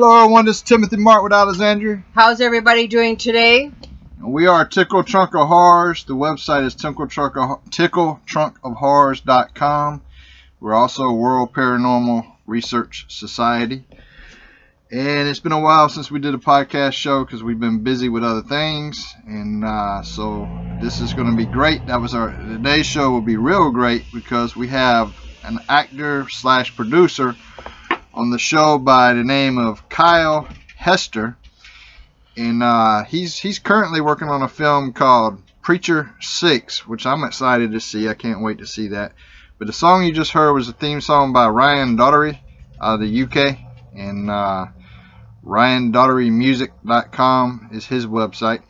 Hello everyone, this is Timothy Mark with Alexandria. How's everybody doing today? We are Tickle Trunk of Horrors. The website is TickleTrunkOfHorrors.com. We're also a World Paranormal Research Society. And it's been a while since we did a podcast show because we've been busy with other things. And so this is going to be great. Today's show will be real great because we have an actor slash producer on the show by the name of Kyle Hester, and he's currently working on a film called Preacher 6, which I'm excited to see. I can't wait to see that. But the song you just heard was a theme song by Ryan Daughtery out of the UK, and RyanDaughteryMusic.com is his website,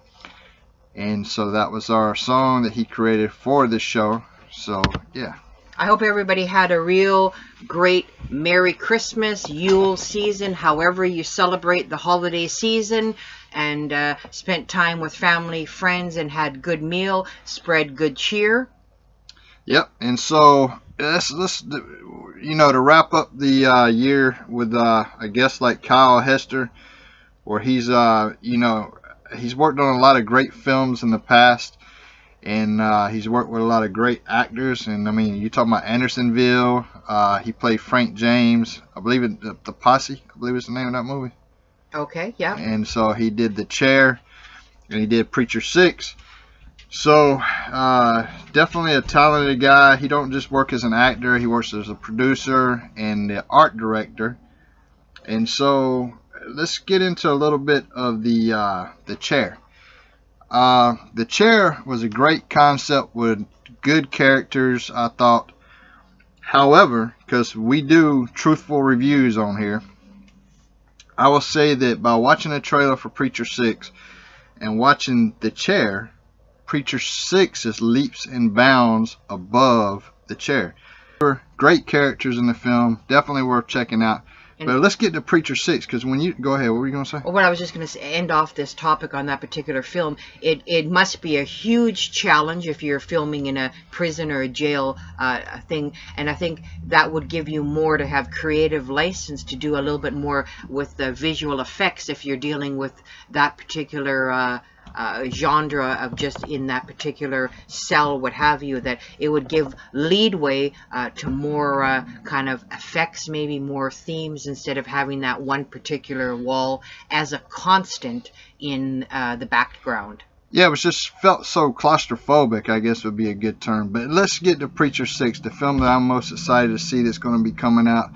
and so that was our song that he created for this show. So yeah, I hope everybody had a real great Merry Christmas, Yule season, however you celebrate the holiday season, and spent time with family, friends, and had good meal, spread good cheer. Yep, and so let's to wrap up the year with a guest like Kyle Hester, where he's he's worked on a lot of great films in the past. And he's worked with a lot of great actors. And I mean, you talking about Andersonville. He played Frank James. I believe the Posse. I believe is the name of that movie. Okay, yeah. And so he did The Chair, and he did Preacher 6. So definitely a talented guy. He don't just work as an actor. He works as a producer and the art director. And so let's get into a little bit of The Chair. The Chair was a great concept with good characters, I thought. However, because we do truthful reviews on here, I will say that by watching a trailer for Preacher 6 and watching The Chair, Preacher 6 is leaps and bounds above The Chair. There were great characters in the film, definitely worth checking out. But let's get to Preacher 6, because when you go ahead, what were you going to say? Well, what I was just going to end off this topic on that particular film, it must be a huge challenge if you're filming in a prison or a jail thing, and I think that would give you more to have creative license to do a little bit more with the visual effects if you're dealing with that particular genre of just in that particular cell, what have you, that it would give leadway to more kind of effects, maybe more themes, instead of having that one particular wall as a constant in the background. Yeah, it was just felt so claustrophobic, I guess would be a good term. But let's get to Preacher 6, the film that I'm most excited to see that's going to be coming out.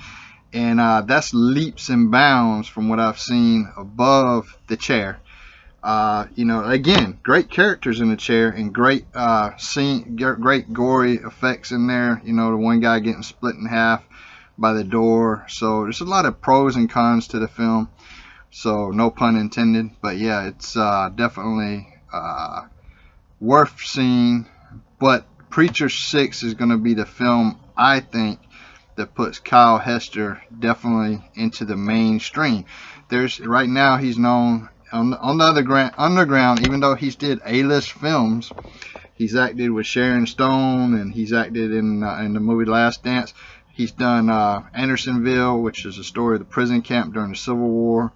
And that's leaps and bounds from what I've seen above The Chair. Again, great characters in The Chair and great great gory effects in there. The one guy getting split in half by the door. So there's a lot of pros and cons to the film. So no pun intended. But yeah, it's definitely worth seeing. But Preacher 6 is going to be the film, I think, that puts Kyle Hester definitely into the mainstream. Right now he's known on the underground, even though he's did A-list films. He's acted with Sharon Stone, and he's acted in the movie Last Dance. He's done Andersonville, which is a story of the prison camp during the Civil War.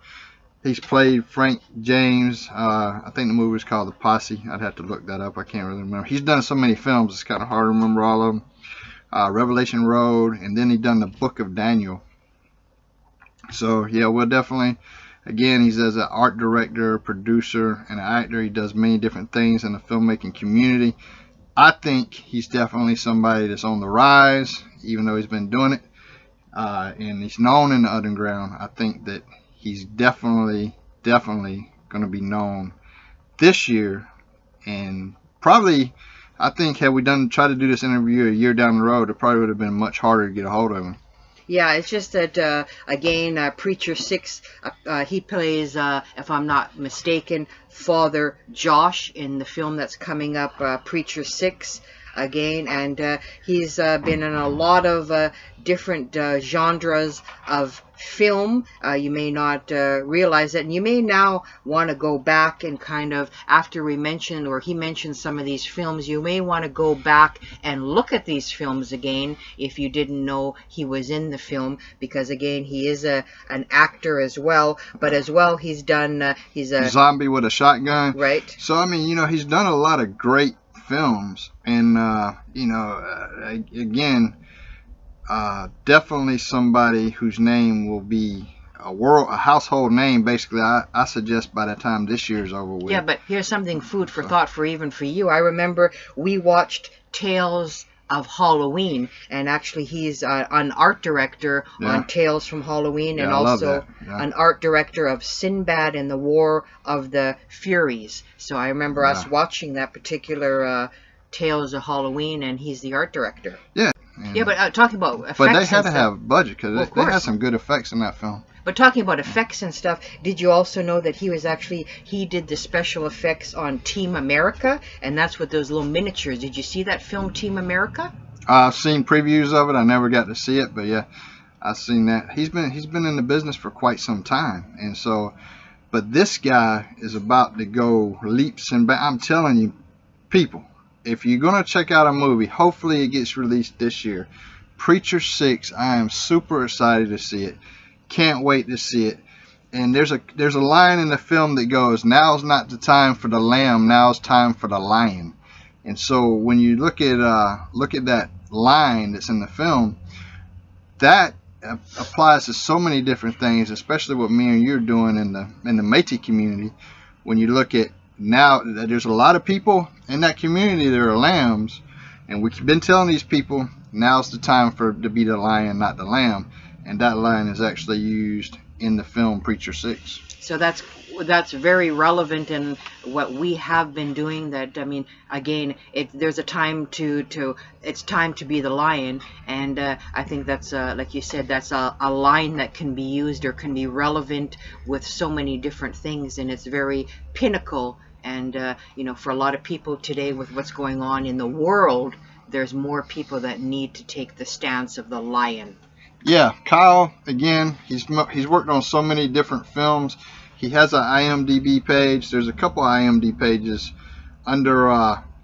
He's played Frank James. I think the movie was called The Posse. I'd have to look that up. I can't really remember. He's done so many films, it's kind of hard to remember all of them. Revelation Road, and then he done the Book of Daniel. So yeah, we'll definitely... Again, he's as an art director, producer, and an actor. He does many different things in the filmmaking community. I think he's definitely somebody that's on the rise, even though he's been doing it. And he's known in the underground. I think that he's definitely going to be known this year. And probably, I think, had we tried to do this interview a year down the road, it probably would have been much harder to get a hold of him. Yeah, it's just that, again, Preacher 6, he plays, if I'm not mistaken, Father Josh in the film that's coming up, Preacher 6. again, and he's been in a lot of different genres of film. You may not realize it, and you may now want to go back and kind of, after we mentioned, or he mentioned some of these films, you may want to go back and look at these films again if you didn't know he was in the film, because again, he is an actor as well, but as well he's done, he's a Zombie with a Shotgun. Right. So I mean, you know, he's done a lot of great films, and you know, again, definitely somebody whose name will be a household name. Basically, I suggest by the time this year's over with. Yeah, but here's something food for thought for even for you. I remember we watched Tales of Halloween, and actually he's an art director on Tales from Halloween, and also an art director of Sinbad and the War of the Furies. So I remember us watching that particular Tales of Halloween, and he's the art director. Yeah. Yeah, but talking about effects, but they had to have budget, because they had some good effects in that film. But talking about effects and stuff, did you also know that he did the special effects on Team America, and that's what those little miniatures. Did you see that film, Team America? I've seen previews of it. I never got to see it, but yeah, I've seen that. He's been in the business for quite some time, and so, but this guy is about to go leaps and bounds. I'm telling you, people, if you're gonna check out a movie, hopefully it gets released this year. Preacher 6, I am super excited to see it. Can't wait to see it. And there's a line in the film that goes, "Now's not the time for the lamb, now's time for the lion." And so when you look at that line that's in the film, that applies to so many different things, especially what me and you're doing in the Métis community. When you look at now, there's a lot of people in that community that are lambs, and we've been telling these people now's the time to be the lion, not the lamb. And that line is actually used in the film Preacher 6. So that's very relevant in what we have been doing. That, I mean, again, there's a time it's time to be the lion, and I think that's like you said, that's a line that can be used or can be relevant with so many different things, and it's very pinnacle. And you know, for a lot of people today, with what's going on in the world, there's more people that need to take the stance of the lion. Yeah, Kyle, again, he's worked on so many different films. He has an IMDb page. There's a couple IMDb pages under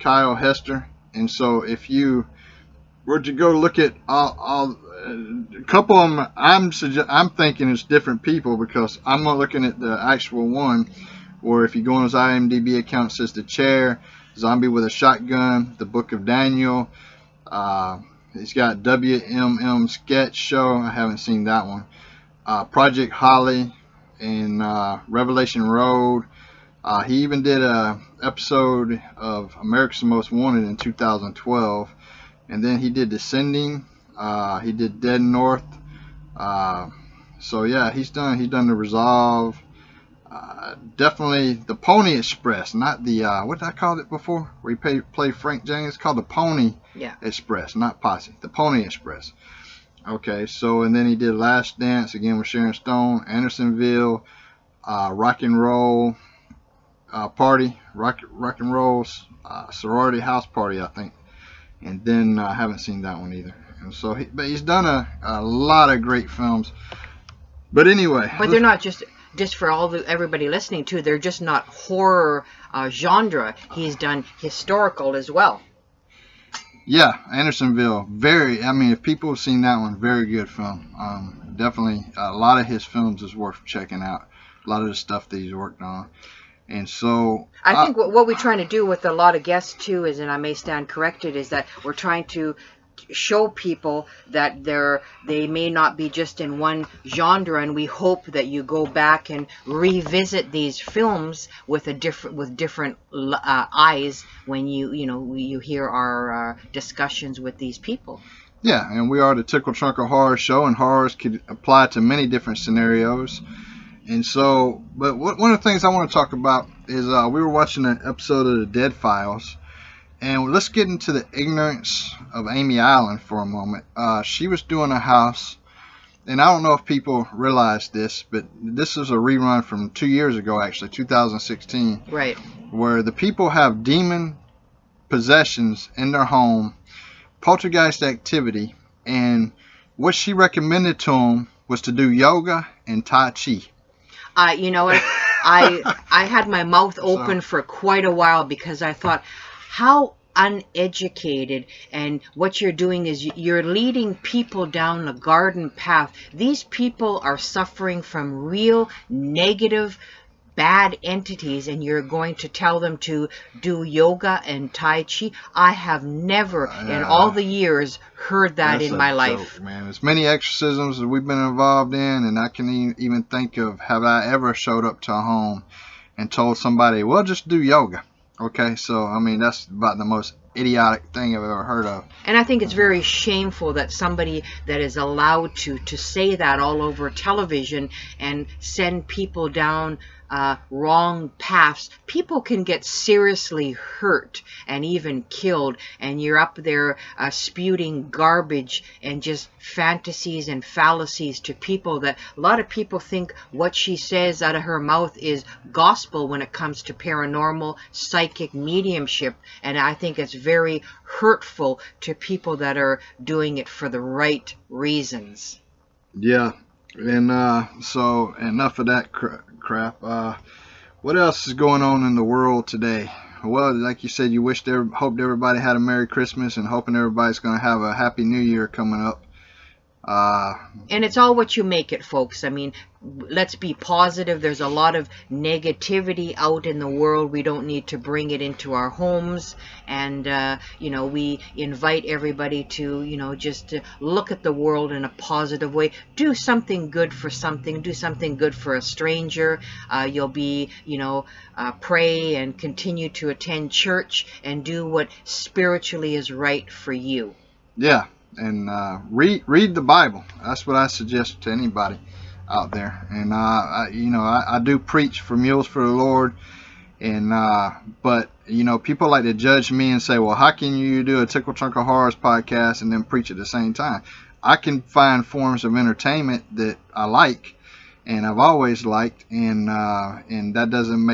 Kyle Hester. And so if you were to go look at a couple of them, I'm thinking it's different people, because I'm not looking at the actual one, or if you go on his IMDb account, it says The Chair, Zombie with a Shotgun, The Book of Daniel. He's got WMM Sketch Show. I haven't seen that one. Project Holly and Revelation Road. He even did a episode of America's Most Wanted in 2012. And then he did Descending. He did Dead North. So yeah, he's done The Resolve. Definitely the Pony Express, not the what did I call it before? Where he played Frank James. It's called the Pony Express, not Posse. The Pony Express. Okay, so and then he did Last Dance again with Sharon Stone, Andersonville, Rock and Roll Party, Rock and Roll Sorority House Party, I think. And then I haven't seen that one either. And so, but he's done a lot of great films. But anyway, but they're not just for everybody listening too. They're just not horror genre. He's done historical as well. Yeah, Andersonville. I mean, if people have seen that one, very good film. Definitely, a lot of his films is worth checking out. A lot of the stuff that he's worked on. And so I think what we're trying to do with a lot of guests too is, and I may stand corrected, is that we're trying to show people that they may not be just in one genre, and we hope that you go back and revisit these films with different eyes when you hear our discussions with these people. Yeah, and we are the Tickle Trunk of Horror show, and horrors could apply to many different scenarios. And so, but one of the things I want to talk about is we were watching an episode of the Dead Files. And let's get into the ignorance of Amy Allen for a moment. She was doing a house, and I don't know if people realize this, but this is a rerun from 2 years ago, actually, 2016. Right. Where the people have demon possessions in their home, poltergeist activity, and what she recommended to them was to do yoga and Tai Chi. You know what? I had my mouth open for quite a while because I thought, how uneducated, and what you're doing is you're leading people down the garden path. These people are suffering from real negative bad entities, and you're going to tell them to do yoga and Tai Chi. I have never in all the years heard that in my life. Joke, man. As many exorcisms that we've been involved in, and I can even think of, have I ever showed up to a home and told somebody, well, just do yoga. Okay, so I mean, that's about the most idiotic thing I've ever heard of. And I think it's very shameful that somebody that is allowed to say that all over television and send people down wrong paths. People can get seriously hurt and even killed, and you're up there spewing garbage and just fantasies and fallacies to people that a lot of people think what she says out of her mouth is gospel when it comes to paranormal, psychic, mediumship, and I think it's very hurtful to people that are doing it for the right reasons. Yeah, and so enough of that crap. What else is going on in the world today? Well, like you said, you hoped everybody had a Merry Christmas, and hoping everybody's going to have a Happy New Year coming up. And it's all what you make it, folks. I mean, let's be positive. There's a lot of negativity out in the world. We don't need to bring it into our homes. And, you know, we invite everybody to, you know, just to look at the world in a positive way. Do something good for something. Do something good for a stranger. You'll be, you know, pray and continue to attend church and do what spiritually is right for you. Yeah. And read the Bible. That's what I suggest to anybody out there. And you know, I do preach for Mules for the Lord, and but you know, people like to judge me and say, well, how can you do a Tickle Trunkle Horrors podcast and then preach at the same time? I can find forms of entertainment that I like, and I've always liked, and that doesn't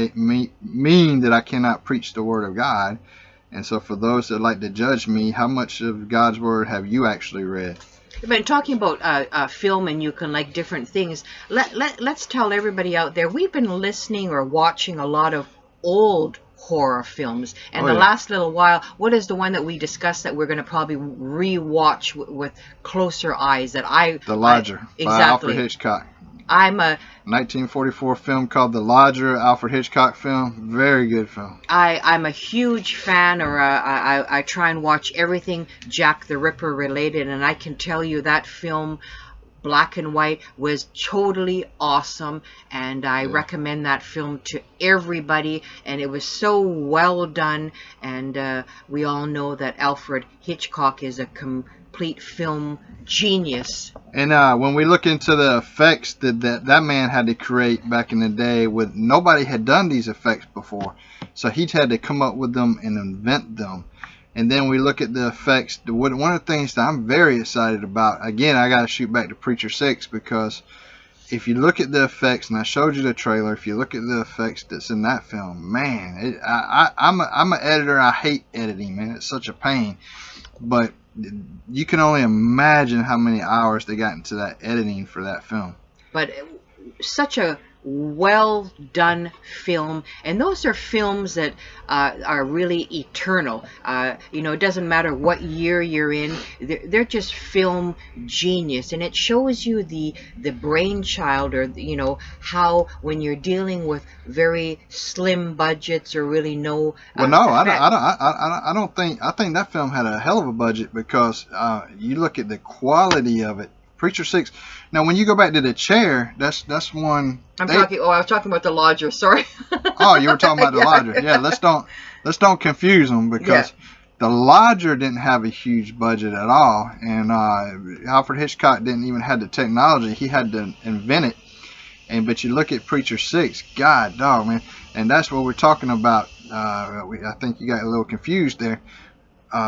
mean that I cannot preach the Word of God. And so for those that like to judge me, how much of God's Word have you actually read? But talking about film, and you can like different things, let's tell everybody out there, we've been listening or watching a lot of old horror films. And the last little while, what is the one that we discussed that we're going to probably re-watch with closer eyes? The Lodger, exactly, by Alfred Hitchcock. I'm a 1944 film called The Lodger, Alfred Hitchcock film. Very good film. I'm a huge fan, or I try and watch everything Jack the Ripper related, and I can tell you that film, black and white, was totally awesome, and I recommend that film to everybody, and it was so well done, and we all know that Alfred Hitchcock is a complete film genius. And when we look into the effects that man had to create back in the day, with nobody had done these effects before, so he had to come up with them and invent them. And then we look at the effects. One of the things that I'm very excited about, again, I got to shoot back to Preacher 6, because if you look at the effects, and I showed you the trailer, if you look at the effects that's in that film, man, I'm an editor. I hate editing, man. It's such a pain. But you can only imagine how many hours they got into that editing for that film. But such a well done film, and those are films that are really eternal. You know, it doesn't matter what year you're in, they're just film genius, and it shows you the brainchild, or you know, how when you're dealing with very slim budgets or really no well, no, I don't think. I think that film had a hell of a budget, because you look at the quality of it. Preacher 6. Now, when you go back to The Chair, that's one. I was talking about The Lodger. Sorry. Oh, you were talking about The Lodger. Yeah, let's don't confuse them, because The Lodger didn't have a huge budget at all, and Alfred Hitchcock didn't even have the technology. He had to invent it. But you look at Preacher 6, God dog, man, and that's what we're talking about. I think you got a little confused there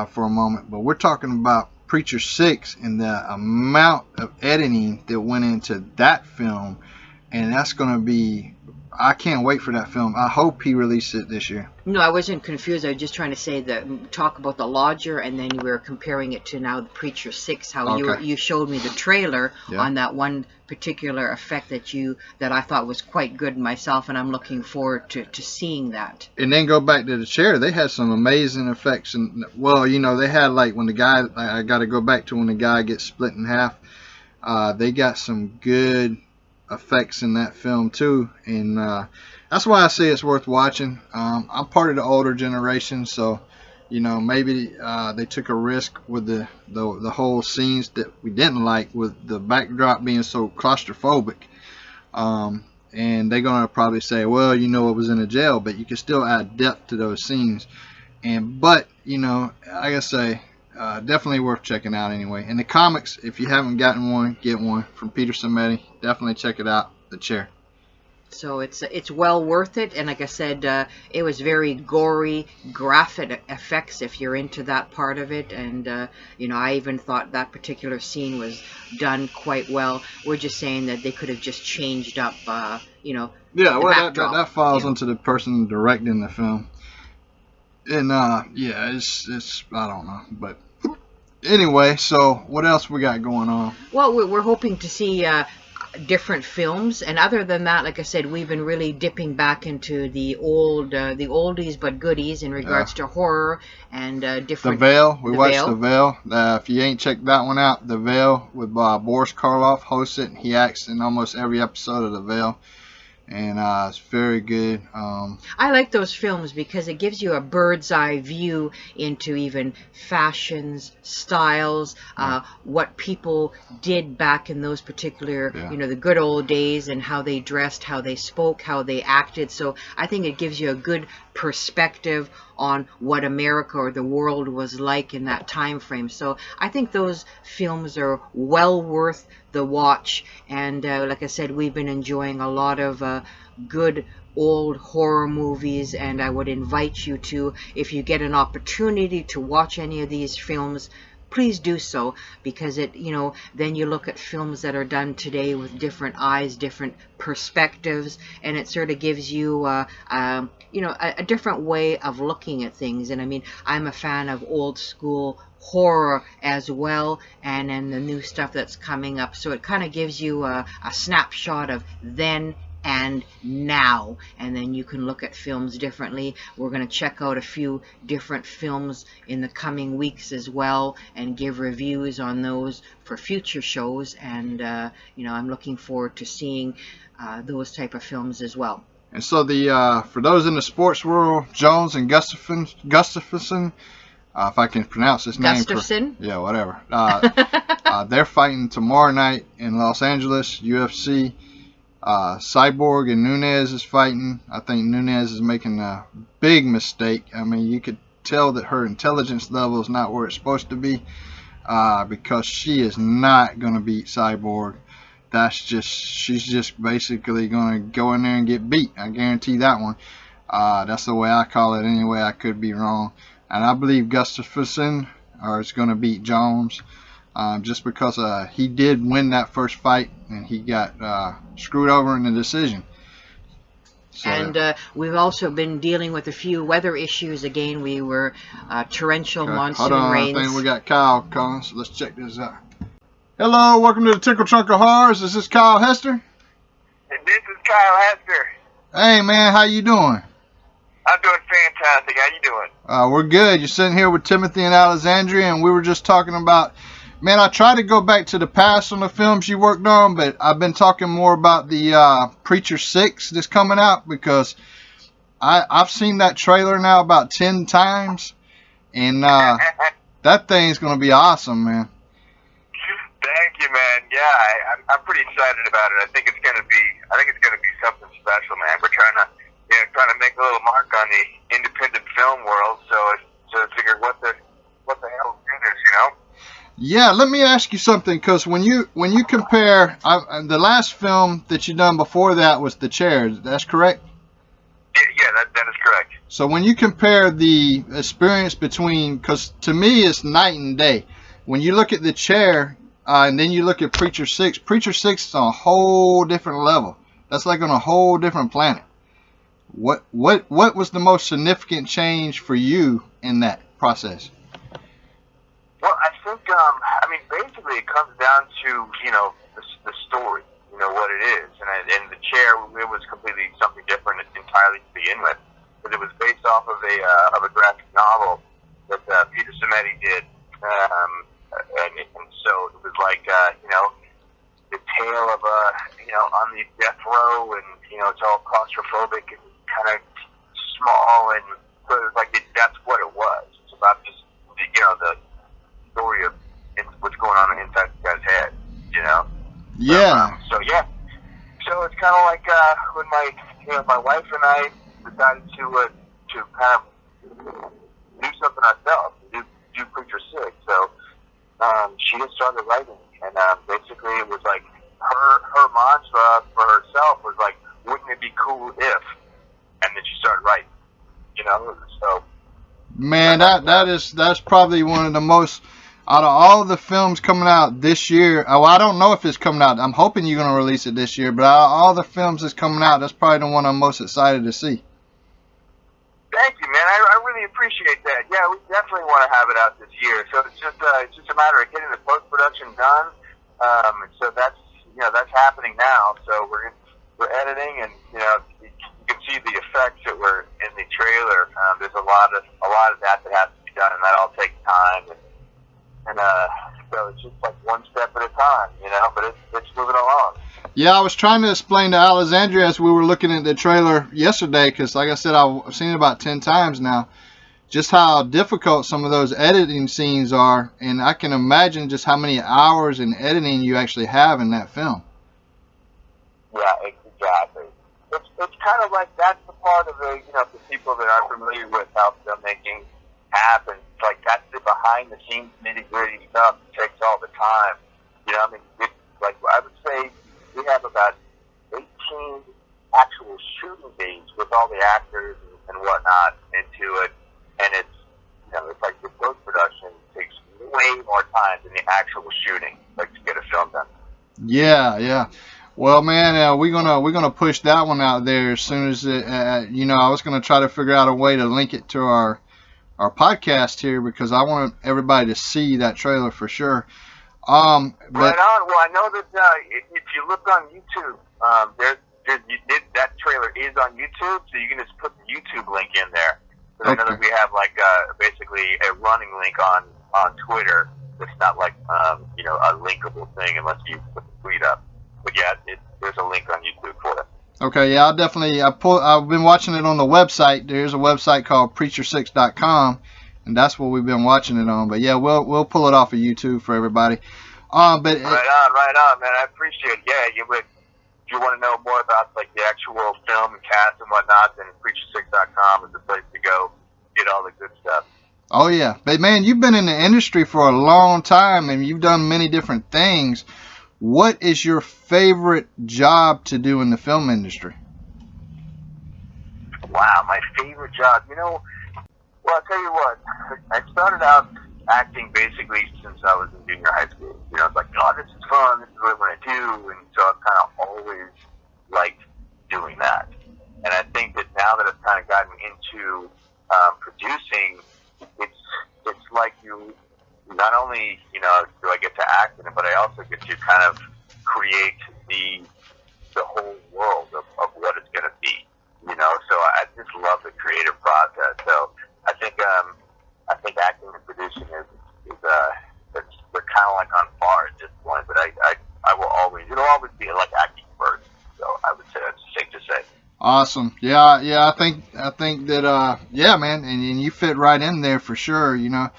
for a moment, but we're talking about Preacher 6 and the amount of editing that went into that film, and that's going to be I can't wait for that film. I hope he releases it this year. No, I wasn't confused. I was just trying to say talk about the Lodger, and then you were comparing it to now the Preacher 6. How you showed me the trailer on that one particular effect that I thought was quite good myself, and I'm looking forward to seeing that. And then go back to the chair. They had some amazing effects, and well, you know, they had like when the guy. I got to go back to when the guy gets split in half. They got some good effects in that film too, and that's why I say it's worth watching. I'm part of the older generation, so you know, maybe they took a risk with the whole scenes that we didn't like, with the backdrop being so claustrophobic, and they're gonna probably say, well, you know, it was in a jail, but you can still add depth to those scenes. But you know, like I say, definitely worth checking out anyway. And the comics, if you haven't gotten one, get one from Peter Simeti. Definitely check it out, The Chair. So it's well worth it, and like I said, it was very gory, graphic effects if you're into that part of it, and you know, I even thought that particular scene was done quite well. We're just saying that they could have just changed up, you know. Yeah, well, that falls onto the person directing the film, and yeah, it's I don't know, but anyway. So what else we got going on? Well, we're hoping to see different films, and other than that, like I said, we've been really dipping back into the oldies but goodies in regards to horror and different. The Veil. We watched The Veil. If you ain't checked that one out, The Veil with Boris Karloff hosts it. He acts in almost every episode of The Veil, and it's very good. I like those films because it gives you a bird's eye view into even fashions, styles, what people did back in those particular, you know, the good old days, and how they dressed, how they spoke, how they acted. So I think it gives you a good perspective on what America or the world was like in that time frame. So I think those films are well worth the watch, and like I said, we've been enjoying a lot of good old horror movies, and I would invite you to, if you get an opportunity to watch any of these films, please do so, because it, you know, then you look at films that are done today with different eyes, different perspectives, and it sort of gives you you know, a different way of looking at things. And I mean, I'm a fan of old school horror as well, and then the new stuff that's coming up, so it kind of gives you a snapshot of then and now, and then you can look at films differently. We're going to check out a few different films in the coming weeks as well, and give reviews on those for future shows, and you know, I'm looking forward to seeing those type of films as well. And so the for those in the sports world, Jones and Gustafsson, if I can pronounce his name. Gustafsson? Yeah, whatever. They're fighting tomorrow night in Los Angeles, UFC. Cyborg and Nunes is fighting. I think Nunes is making a big mistake. I mean, you could tell that her intelligence level is not where it's supposed to be, because she is not going to beat Cyborg. She's just basically going to go in there and get beat. I guarantee that one. That's the way I call it anyway. I could be wrong. And I believe Gustafsson is going to beat Jones, just because he did win that first fight, and he got screwed over in the decision. So, and we've also been dealing with a few weather issues again. We were torrential monsoon rains. I think we got Kyle calling, so let's check this out. Hello, welcome to the Tickle Trunk of Horrors. This is Kyle Hester. And this is Kyle Hester. Hey man, how you doing? I'm doing fantastic. How you doing? We're good. You're sitting here with Timothy and Alexandria, and we were just talking about, man, I tried to go back to the past on the films you worked on, but I've been talking more about the Preacher 6 that's coming out, because I've seen that trailer now about 10 times, and that thing's going to be awesome, man. Thank you, man. Yeah, I'm pretty excited about it. I think it's going to be something special, man. We're trying to make a little mark on the independent film world, so I figured what the hell do this, you know? Yeah, let me ask you something, because when you compare, the last film that you done before that was The Chair, that's correct? Yeah, that is correct. So when you compare the experience between, because to me it's night and day, when you look at The Chair and then you look at Preacher 6 is on a whole different level. That's like on a whole different planet. What was the most significant change for you in that process? Well, I think, I mean, basically it comes down to, you know, the story, you know, what it is. And the chair, it was completely something different entirely to begin with. But it was based off of a graphic novel that Peter Samedi did. And so it was like, you know, the tale of, you know, on the death row, and, you know, it's all claustrophobic and kind of small. And so it was like, that's what it was. It's about just, you know, the story of what's going on inside the guy's head, you know? Yeah. So yeah. So it's kind of like when my wife and I decided to kind of do something ourselves, do Preacher 6. So she just started writing, and basically it was like her mantra for herself was like, wouldn't it be cool if? And then she started writing, you know? So man, that's probably one of the most, out of all the films coming out this year, oh, I don't know if it's coming out. I'm hoping you're going to release it this year, but out of all the films that's coming out, that's probably the one I'm most excited to see. Thank you, man. I really appreciate that. Yeah, we definitely want to have it out this year. So it's just a matter of getting the post-production done. So that's happening now. So we're editing, and, you know, you can see the effects that were in the trailer. There's a lot of that has to be done, and that all takes time. And so it's just like one step at a time, you know, but it's moving along. Yeah, I was trying to explain to Alexandria as we were looking at the trailer yesterday, because like I said, I've seen it about 10 times now, just how difficult some of those editing scenes are, and I can imagine just how many hours in editing you actually have in that film. Yeah, exactly. It's kind of like, that's the part of the, you know, the people that are familiar with how filmmaking happens. Like, that's the behind the scenes nitty gritty stuff. It takes all the time. You know, I mean, it's like, I would say we have about 18 actual shooting days with all the actors and whatnot into it, and it's, you know, it's like the post production takes way more time than the actual shooting, like, to get a film done. Yeah. Well, man, we're gonna push that one out there as soon as it, you know, I was gonna try to figure out a way to link it to our podcast here, because I want everybody to see that trailer for sure. Right on. Well, I know that if you look on YouTube, that trailer is on YouTube, so you can just put the YouTube link in there. So I know that we have like basically a running link on Twitter. It's not like you know, a linkable thing unless you put the tweet up. But yeah, there's a link on YouTube for it. Okay, yeah, I've been watching it on the website. There's a website called preacher6.com, and that's what we've been watching it on. But yeah, we'll pull it off of YouTube for everybody. But right on, man. I appreciate it. Yeah, if you want to know more about like the actual film and cast and whatnot, then preacher6.com is the place to go get all the good stuff. Oh yeah, but man, you've been in the industry for a long time, and you've done many different things. What is your favorite job to do in the film industry? Wow, my favorite job. You know, well, I'll tell you what. I started out acting basically since I was in junior high school. You know, it's like, oh, this is fun. This is what I want to do. And so I've kind of always liked doing that. And I think that now that I've kind of gotten into producing, it's like you not only, you know, do I get to act in it, but I also get to kind of create the whole world of what it's going to be, you know. So I just love the creative process. So I think acting and producing they're kind of like on par at this point. But I will always, it'll always be like acting first. So I would say that's safe to say. Awesome. Yeah. I think that yeah, man, and you fit right in there for sure, you know.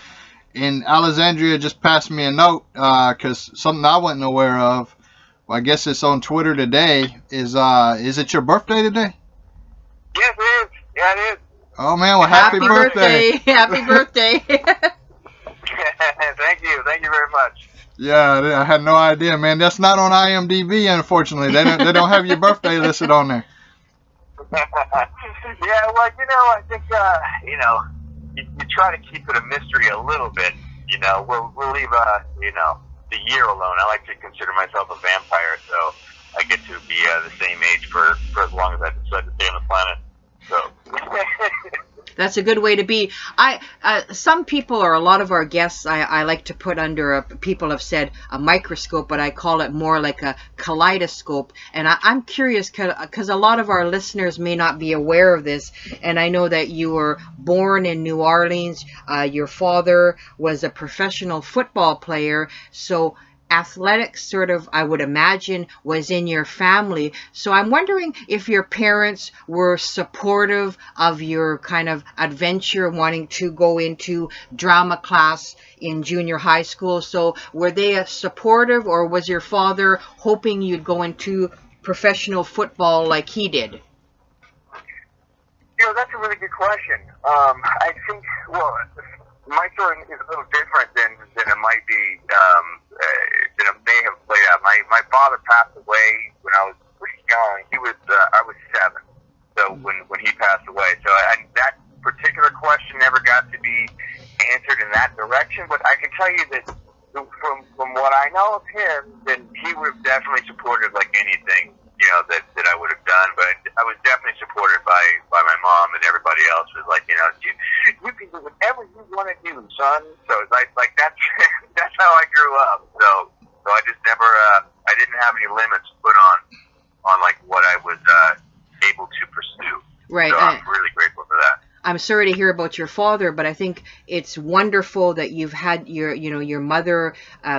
And Alexandria just passed me a note because something I wasn't aware of. Well, I guess it's on Twitter today. Is it your birthday today? Yes, it is. Yeah, it is. Oh man, well, happy birthday! Happy birthday! Thank you very much. Yeah, I had no idea, man. That's not on IMDb, unfortunately. They don't have your birthday listed on there. Yeah, well, you know, I think you know, you try to keep it a mystery a little bit. You know, we'll leave you know, the year alone. I like to consider myself a vampire, so I get to be the same age for as long as I decide to stay on the planet. So. That's a good way to be. Some people, or a lot of our guests, I like to put under people have said a microscope, but I call it more like a kaleidoscope. And I'm curious because a lot of our listeners may not be aware of this. And I know that you were born in New Orleans. Your father was a professional football player, so athletics sort of, I would imagine, was in your family. So I'm wondering if your parents were supportive of your kind of adventure, wanting to go into drama class in junior high school. So were they supportive, or was your father hoping you'd go into professional football like he did? You know, that's a really good question. I think, well, my story is a little different than it might be, than it may have played out. My father passed away when I was pretty young. I was 7, so when he passed away. So that particular question never got to be answered in that direction. But I can tell you that from what I know of him, then he would have definitely supported like anything, you know, that I would have done. But I was definitely supported by my mom, and everybody else was like, you know, you can do whatever you want to do, son. So it's like that's that's how I grew up. So I just never I didn't have any limits put on like what I was able to pursue. Right. So I'm really grateful for that. I'm sorry to hear about your father, but I think it's wonderful that you've had your mother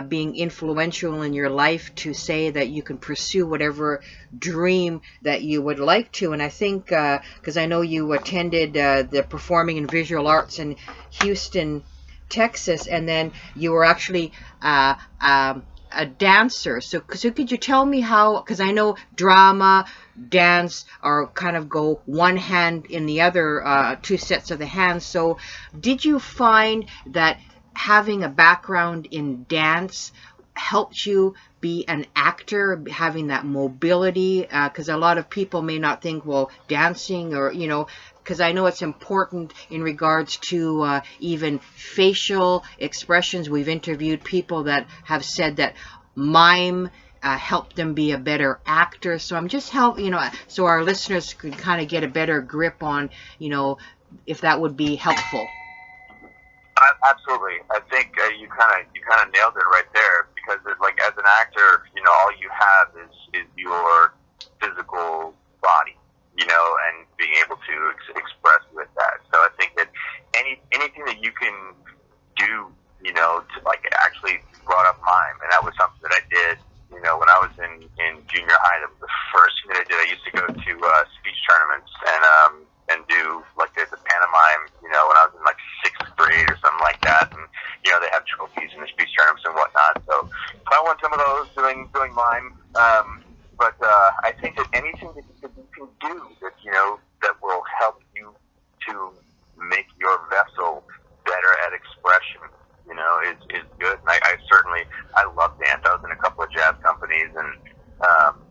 being influential in your life to say that you can pursue whatever dream that you would like to. And I think, because I know you attended the Performing and Visual Arts in Houston, Texas, and then you were actually a dancer. So could you tell me how, because I know drama, dance are kind of go one hand in the other, two sets of the hands. So did you find that having a background in dance helped you be an actor, having that mobility? Because a lot of people may not think, well, dancing or, you know, because I know it's important in regards to even facial expressions. We've interviewed people that have said that mime helped them be a better actor. So I'm just so our listeners could kind of get a better grip on, you know, if that would be helpful. Absolutely. I think you kind of nailed it right there, because like as an actor, you know, all you have is your physical body, you know, and being able to express with that. So I think that anything that you can do, you know, to like actually brought up mime, and that was something that I did, you know, when I was in junior high. That was the first thing that I did. I used to go to speech tournaments and do like the pantomime, you know, when I was in like 6th grade or something like that, and you know, they have trophies in the speech tournaments and whatnot. So I won some of those doing mime. But I think that anything that you can do that, you know, that will help you to make your vessel better at expression, you know, is good. And I love dance. I was in a couple of jazz companies, and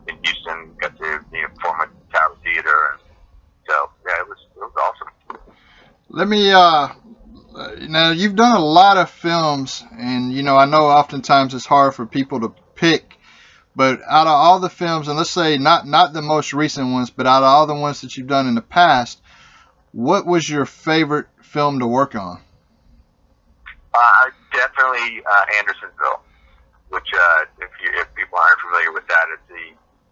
in Houston, got to, you know, perform at Tower Theater, and so yeah, it was awesome. Let me now, you've done a lot of films, and you know, I know oftentimes it's hard for people to pick, but out of all the films, and let's say not the most recent ones, but out of all the ones that you've done in the past, what was your favorite film to work on? Definitely Andersonville, which if people aren't familiar with that,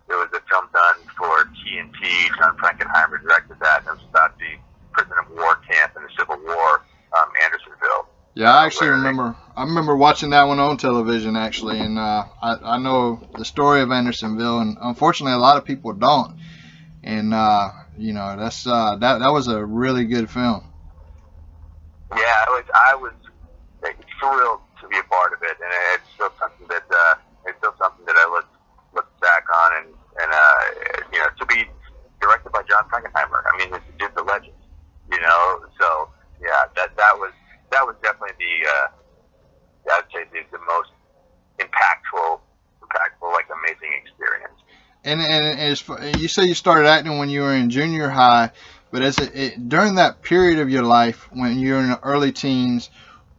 it was a film done for TNT. John Frankenheimer directed that, and it was about the prisoner of war camp in the Civil War, Andersonville. Yeah, I actually remember watching that one on television, actually, and I know the story of Andersonville, and unfortunately a lot of people don't, and you know, that was a really good film. Yeah, I was thrilled to be a part of it, and it's still something that I look back on, and you know, to be directed by John Frankenheimer. I mean, it's a legend, you know. So yeah, that was definitely I'd say the most impactful, like amazing experience. And you say you started acting when you were in junior high, but during that period of your life when you were in the early teens,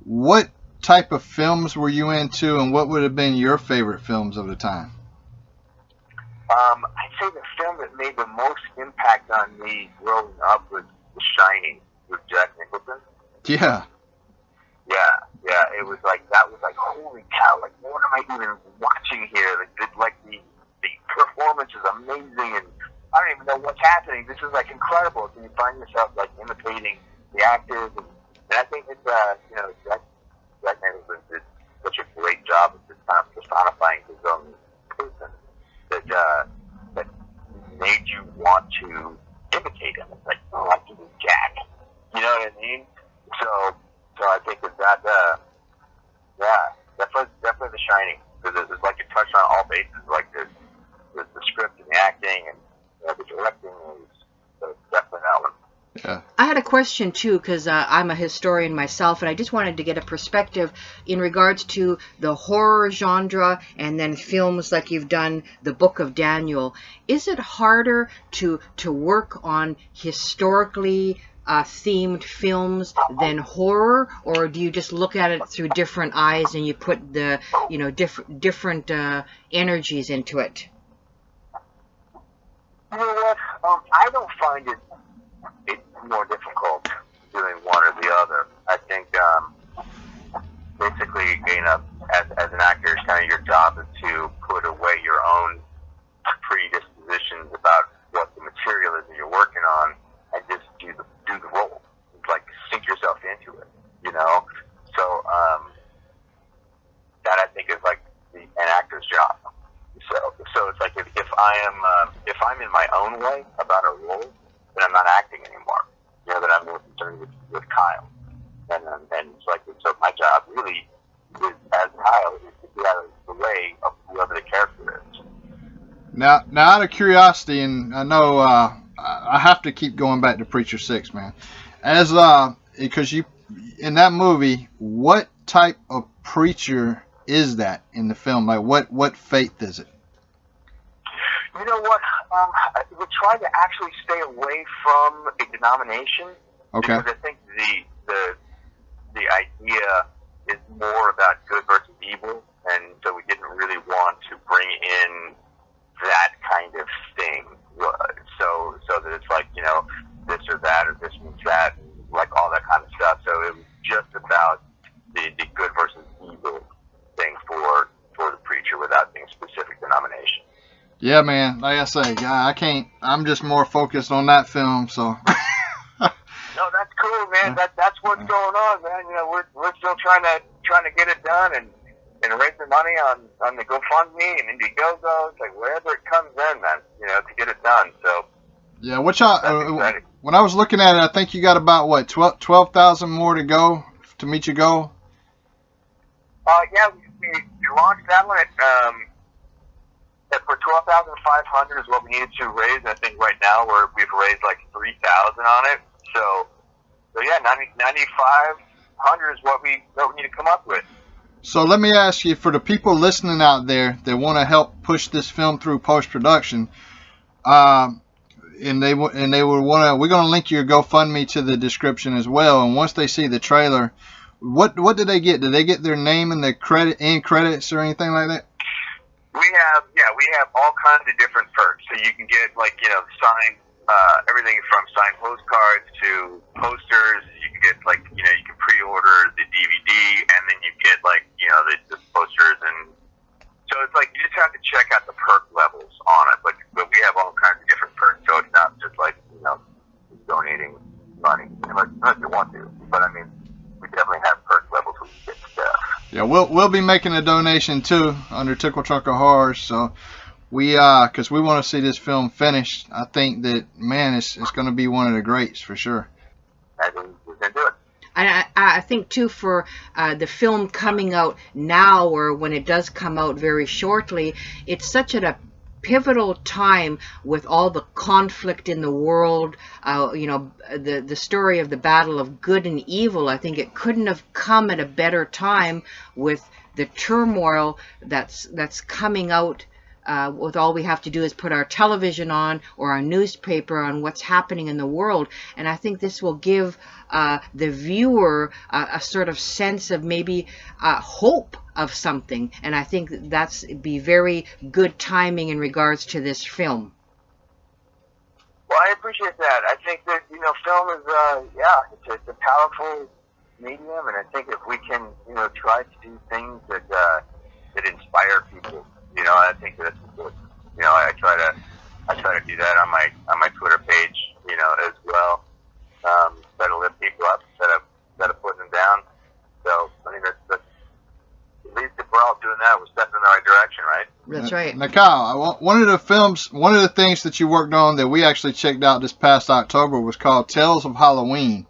what type of films were you into, and what would have been your favorite films of the time? I'd say the film that made the most impact on me growing up was The Shining with Jack Nicholson. Yeah. Yeah, it was like, that was like, holy cow, like, what am I even watching here? Like the performance is amazing, and I don't even know what's happening. This is like incredible. And you find yourself like imitating the actors, and I think it's, you know, Jack Nicholson did such a great job of personifying his own person that made you want to imitate him. It's like, oh, I can do Jack. You know what I mean? So I think that yeah, definitely The Shining, because it's like it touched on all bases, like the script and the acting and, you know, the directing. So definitely that one. Yeah. I had a question too, because I'm a historian myself, and I just wanted to get a perspective in regards to the horror genre and then films like you've done The Book of Daniel. Is it harder to work on historically themed films than horror, or do you just look at it through different eyes and you put the, you know, different energies into it? You know what? I don't find it more difficult doing one or the other. I think basically, you know, as an actor, it's kind of your job is to put away your own predispositions about what the material is that you're working on, and just do the role, like sink yourself into it, you know. So that I think is like an actor's job. So it's like if I'm in my own way about a role, then I'm not acting anymore. You know, that I'm more concerned with Kyle, and it's like, so my job really is, as Kyle, is to get out of the way of whoever the character is. Now out of curiosity, and I know I have to keep going back to Preacher 6, man. As because you in that movie, what type of preacher is that in the film? Like, what faith is it? You know what? We try to actually stay away from a denomination. Okay. Because I think the idea is more about good versus evil, and so we didn't really want to bring in that kind of thing. So that it's like, you know, this or that, or this means that, like all that kind of stuff. So it was just about the good versus evil thing for the preacher, without being specific denomination. Yeah, man. Like I say, I can't. I'm just more focused on that film. So. No, that's cool, man. That's what's going on, man. You know, we're still trying to get it done and raise the money on the GoFundMe and Indiegogo. It's like wherever it comes in, man. You know, to get it done. So. Yeah, what y'all? When I was looking at it, I think you got about what 12,000 more to go to meet your goal. Yeah, we launched that one at for 12,500 is what we needed to raise. And I think right now we've raised like 3,000 on it. So yeah, 9,500 is what we need to come up with. So let me ask you, for the people listening out there that want to help push this film through post-production, and they would want to, we're going to link your GoFundMe to the description as well. And once they see the trailer, what do they get? Do they get their name and the credits or anything like that? We have all kinds of different perks. So you can get, like, you know, signed, everything from signed postcards to posters. You can get, like, you know, you can pre-order the DVD, and then you get, like, you know, the posters. And so it's like, you just have to check out the perk levels on it. But we have all kinds of different perks. So it's not just like, you know, donating money, unless you want to. But I mean, we definitely have perk levels where you get stuff. Yeah, we'll be making a donation too under Tickle Truck of Horrors. So because we want to see this film finished. I think that, man, it's going to be one of the greats for sure. I think we can do it. And I think too, for the film coming out now, or when it does come out very shortly, it's such a pivotal time with all the conflict in the world. You know, the story of the battle of good and evil. I think it couldn't have come at a better time with the turmoil that's coming out with all we have to do is put our television on or our newspaper on what's happening in the world. And I think this will give the viewer a sort of sense of maybe hope of something. And I think that's be very good timing in regards to this film. Well, I appreciate that. I think that, you know, film is, it's a powerful medium, and I think if we can, you know, try to do things that inspire people, you know, I think that's important. You know, I try to do that on my Twitter page, you know, as well. Try to lift people up instead of putting them down. So I think that's at least if we're all doing that, we're stepping in the right direction, right? That's right. Now, Kyle, one of the things that you worked on that we actually checked out this past October was called Tales of Halloween.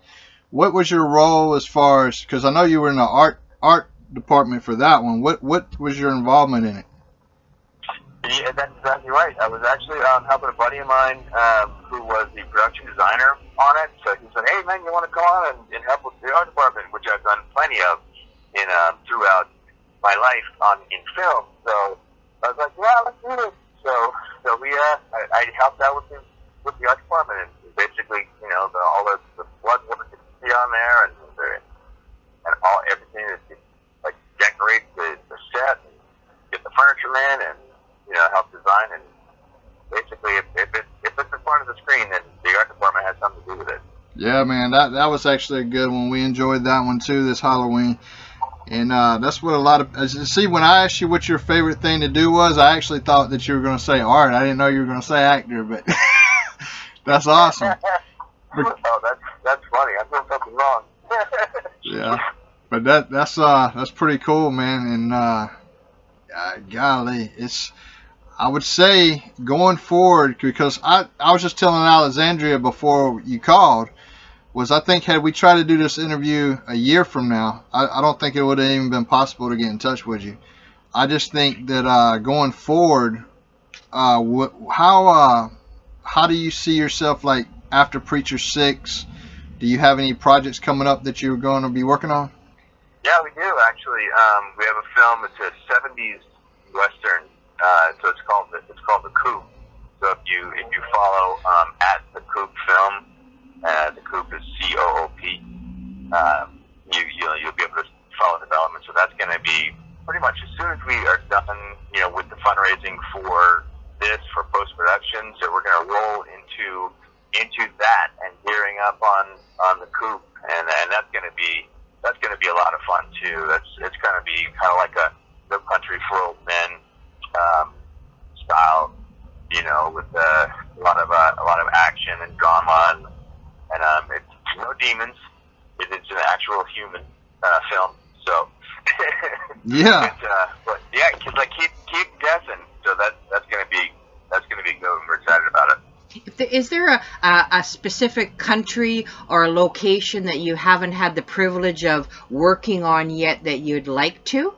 What was your role as far as, because I know you were in the art department for that one. What was your involvement in it? Yeah, that's exactly right. I was actually helping a buddy of mine who was the production designer on it. So he said, "Hey, man, you want to come on and help with the art department?" Which I've done plenty of in throughout my life in film. So I was like, "Yeah, let's do it." So I helped out with the art department, and basically, you know, all the blood work that you see on there, and all everything that like decorate the set, and get the furniture in, and you know, help design, and basically, if it's in front of the screen, then the art department has something to do with it. Yeah, man, that was actually a good one. We enjoyed that one too this Halloween, and that's what a lot of. As you see, when I asked you what your favorite thing to do was, I actually thought that you were going to say art. I didn't know you were going to say actor, but that's awesome. Oh, that's funny. I feel something wrong. Yeah, but that's pretty cool, man, and golly, I would say going forward, because I was just telling Alexandria before you called, was I think had we tried to do this interview a year from now, I don't think it would have even been possible to get in touch with you. I just think that going forward, how do you see yourself, like, after Preacher 6? Do you have any projects coming up that you're going to be working on? Yeah, we do actually. We have a film. It's a '70s western. So it's called The Coop. So if you follow at The Coop Film, The Coop is COOP. You'll be able to follow development. So that's going to be pretty much as soon as we are done, you know, with the fundraising for this, for post production. So we're going to roll into that and gearing up on The Coop, and that's going to be a lot of fun too. It's going to be kind of like a No Country for Old Men style, you know, with a lot of action and drama, and it's no demons. It's an actual human film. So yeah, but yeah, like keep guessing. So that's gonna be good. We're excited about it. Is there a specific country or a location that you haven't had the privilege of working on yet that you'd like to?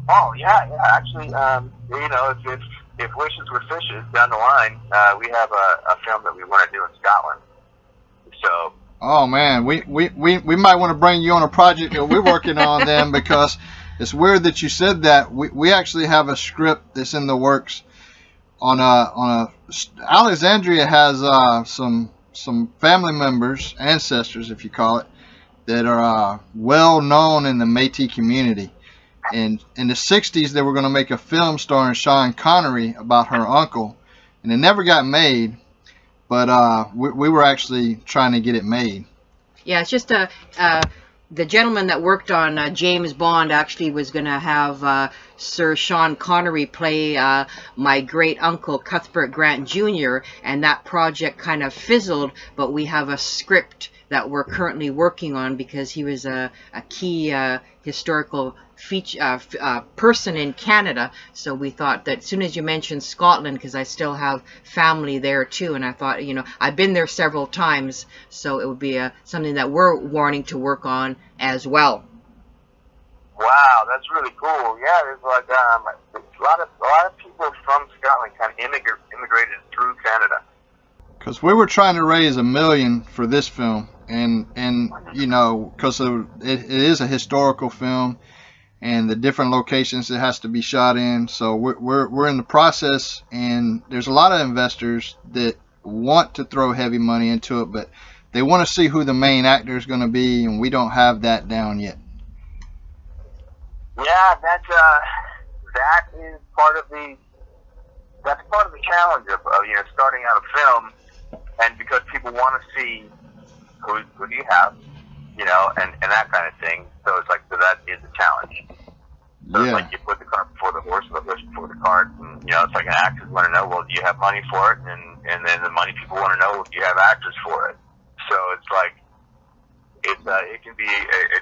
Oh yeah. Actually, you know, if wishes were fishes down the line, we have a film that we want to do in Scotland. So. Oh man, we might want to bring you on a project that we're working on then, because it's weird that you said that. We actually have a script that's in the works on a Alexandria has some family members, ancestors if you call it, that are well known in the Métis community. And in the 60s, they were going to make a film starring Sean Connery about her uncle, and it never got made. But we were actually trying to get it made. Yeah, it's just the gentleman that worked on James Bond actually was going to have Sir Sean Connery play my great uncle Cuthbert Grant Jr., and that project kind of fizzled, but we have a script that we're currently working on because he was a key historical person in Canada. So we thought that as soon as you mentioned Scotland, because I still have family there too, and I thought, you know, I've been there several times, so it would be something that we're wanting to work on as well. Wow, that's really cool. Yeah, there's like a lot of people from Scotland kind of immigrated through Canada. Because we were trying to raise $1 million for this film, and you know, because it is a historical film. and the different locations it has to be shot in. So we're in the process, and there's a lot of investors that want to throw heavy money into it, but they want to see who the main actor is going to be, and we don't have that down yet. Yeah, that is part of the challenge of starting out a film, and because people want to see who do you have, and that kind of thing. So it's like, so that is a challenge. So Yeah. it's like you put the cart before the horse, or the horse before the cart. And, it's like an actors want to know, well, do you have money for it? And then the money people want to know, well, do you have actors for it? So it's like, it can be a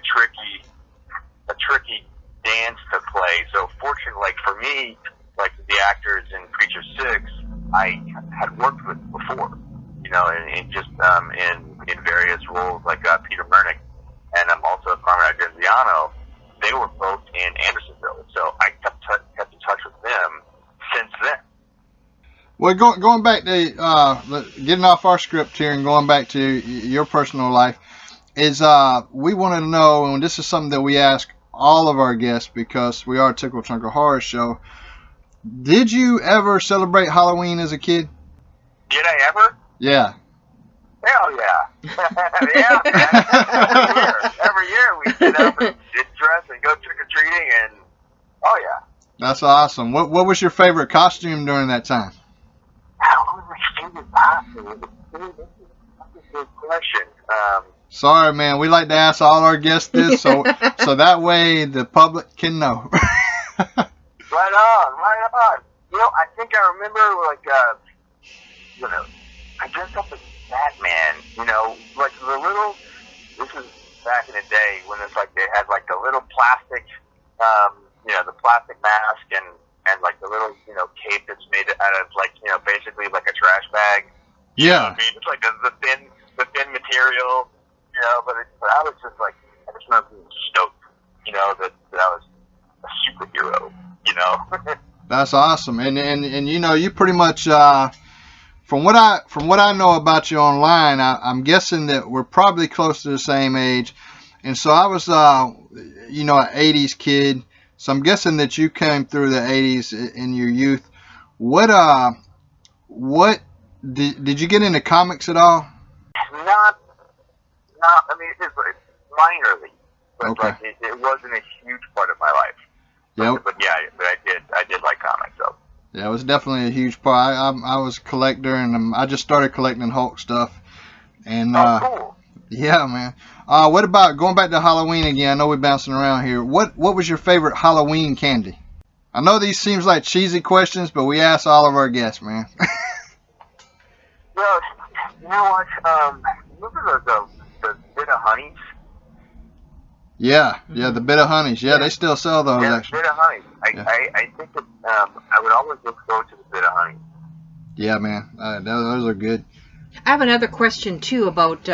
tricky dance to play. So fortunately, like for me, like the actors in Creature 6, I had worked with before, in various roles, like Peter Mernick, and I'm also Carmen Agrenziano. They were both in Andersonville, so I kept in touch with them since then. Well, going back to getting off our script here and going back to your personal life, is we want to know, and this is something that we ask all of our guests because we are a Tickle Trunk of Horror show. Did you ever celebrate Halloween as a kid? Did I ever? Yeah. Hell yeah. Yeah, man. Every year we get up and get dressed and go trick-or-treating, and oh yeah. That's awesome. What was your favorite costume during that time? What was my favorite costume? That's a good question. Sorry, man. We like to ask all our guests this, so that way the public can know. Right on. I think I remember, I dressed up as Batman, like the little, this is back in the day when it's like they had like the little plastic, the plastic mask and like the little, cape that's made out of like, basically like a trash bag. Yeah. I mean, it's like the thin material, but I was just like, I just remember being stoked, that I was a superhero, That's awesome. And you pretty much, from what I know about you online, I'm guessing that we're probably close to the same age. And so I was, an 80s kid. So I'm guessing that you came through the 80s in your youth. What did you get into comics at all? Not. I mean, it's minorly, but Okay. like it wasn't a huge part of my life. Yeah. But I did like comics though. Yeah, it was definitely a huge part. I was a collector, and I just started collecting Hulk stuff. And cool. Yeah, man. What about going back to Halloween again? I know we're bouncing around here. What was your favorite Halloween candy? I know these seems like cheesy questions, but we ask all of our guests, man. Well, you know what? Remember the bit of honeys? Yeah, the bit of honeys. Yeah, they still sell those, Yeah, actually. the bit of honeys. Yeah. I think that I would always look forward to the bit of honeys. Yeah, man. Those are good. I have another question too about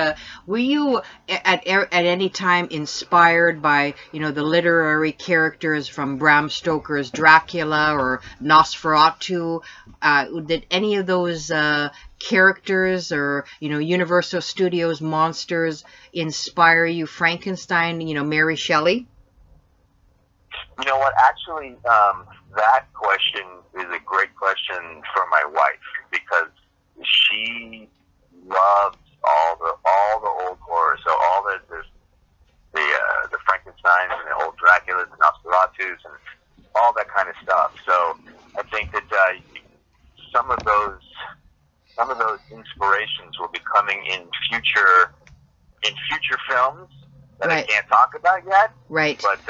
were you at any time inspired by the literary characters from Bram Stoker's Dracula or Nosferatu? Did any of those characters or Universal Studios monsters inspire you? Frankenstein, Mary Shelley? You know what? Actually, that question is a great question for my wife because she loves all the old horror. So all the Frankensteins and the old Draculas and Nosferatus and all that kind of stuff. So I think that some of those inspirations will be coming in future films that Right. I can't talk about yet. Right. But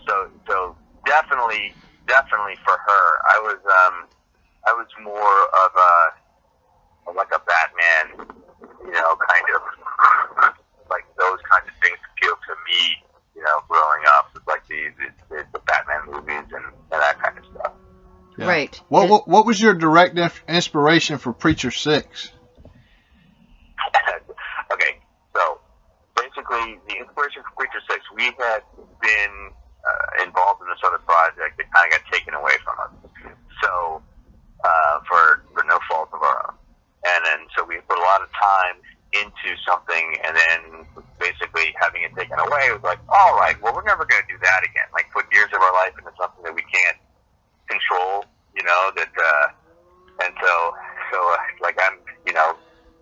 so definitely for her, I was more of like a Batman, kind of like those kinds of things appeal to me, growing up, like the Batman movies and that kind of stuff. Yeah. Right. What was your direct inspiration for Preacher 6? Okay, so basically the inspiration for Preacher 6, we had been involved in this other project that kind of got taken away from us. So for no fault of our own. And then, so we put a lot of time into something, and then basically having it taken away was like, all right, well, we're is something that we can't control, you know, that, and so, like, I'm, you know,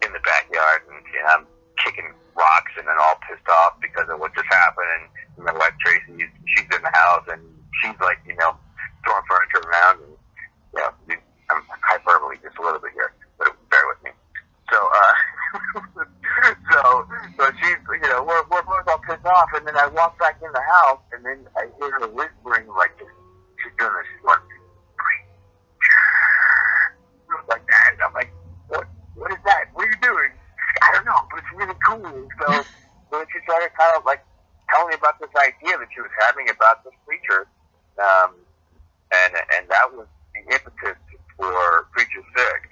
in the backyard, and you know, I'm kicking rocks and then all pissed off because of what just happened, and my wife Tracy, she's in the house, and she's like, you know, throwing furniture around, and, you know, I'm hyperbole just a little bit here, but bear with me. So, so she's, you know, we're both all pissed off, and then I walk back in the house, and then I hear her whispering, like, she's doing this, she's going, like that, and I'm like, what is that? What are you doing? I don't know, but it's really cool. So she started kind of like telling me about this idea that she was having about this preacher, and that was the impetus for Preacher 6.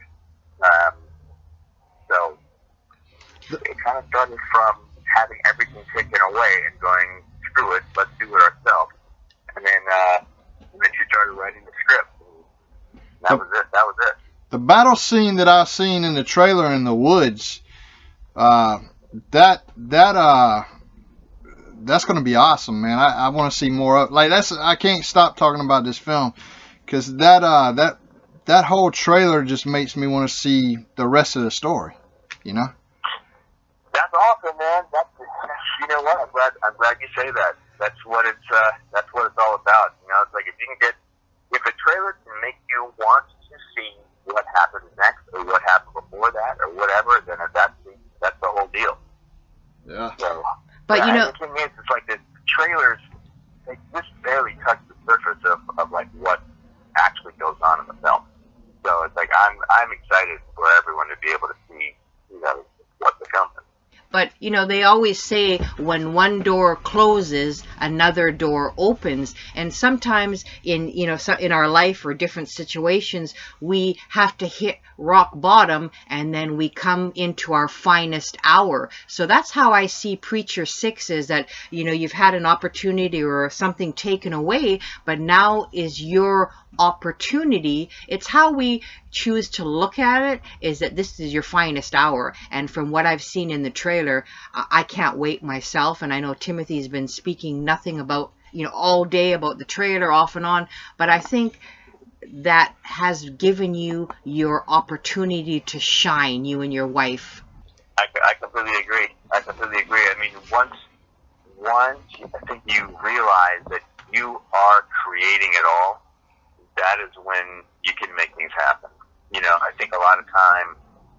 So it kind of started from having everything taken away and going, screw it, let's do it ourselves. And then she started writing the script. And that was it. That was it. The battle scene that I've seen in the trailer in the woods, that's going to be awesome, man. I want to see more of, like, I can't stop talking about this film, because that whole trailer just makes me want to see the rest of the story, you know? That's awesome, man. You know what? I'm glad you say that. That's what it's all about. You know, it's like if a trailer can make you want to see what happened next or what happened before that or whatever, then that's the whole deal. Yeah. So, but you know, the thing is, it's like the trailers, they just barely touch the surface of like what actually goes on in the film. So it's like I'm excited for everyone to be able to see, you know, what the film is. But, you know, they always say when one door closes, another door opens. And sometimes in, you know, in our life or different situations, we have to hit rock bottom and then we come into our finest hour. So that's how I see Preacher 6 is that, you know, you've had an opportunity or something taken away, but now is your opportunity. It's how we choose to look at it, is that this is your finest hour. And from what I've seen in the trailer, I can't wait myself. And I know Timothy's been speaking nothing about, you know, all day about the trailer off and on, but I think that has given you your opportunity to shine, you and your wife. I completely agree. I mean, once I think you realize that you are creating it all, that is when you can make things happen. You know, I think a lot of time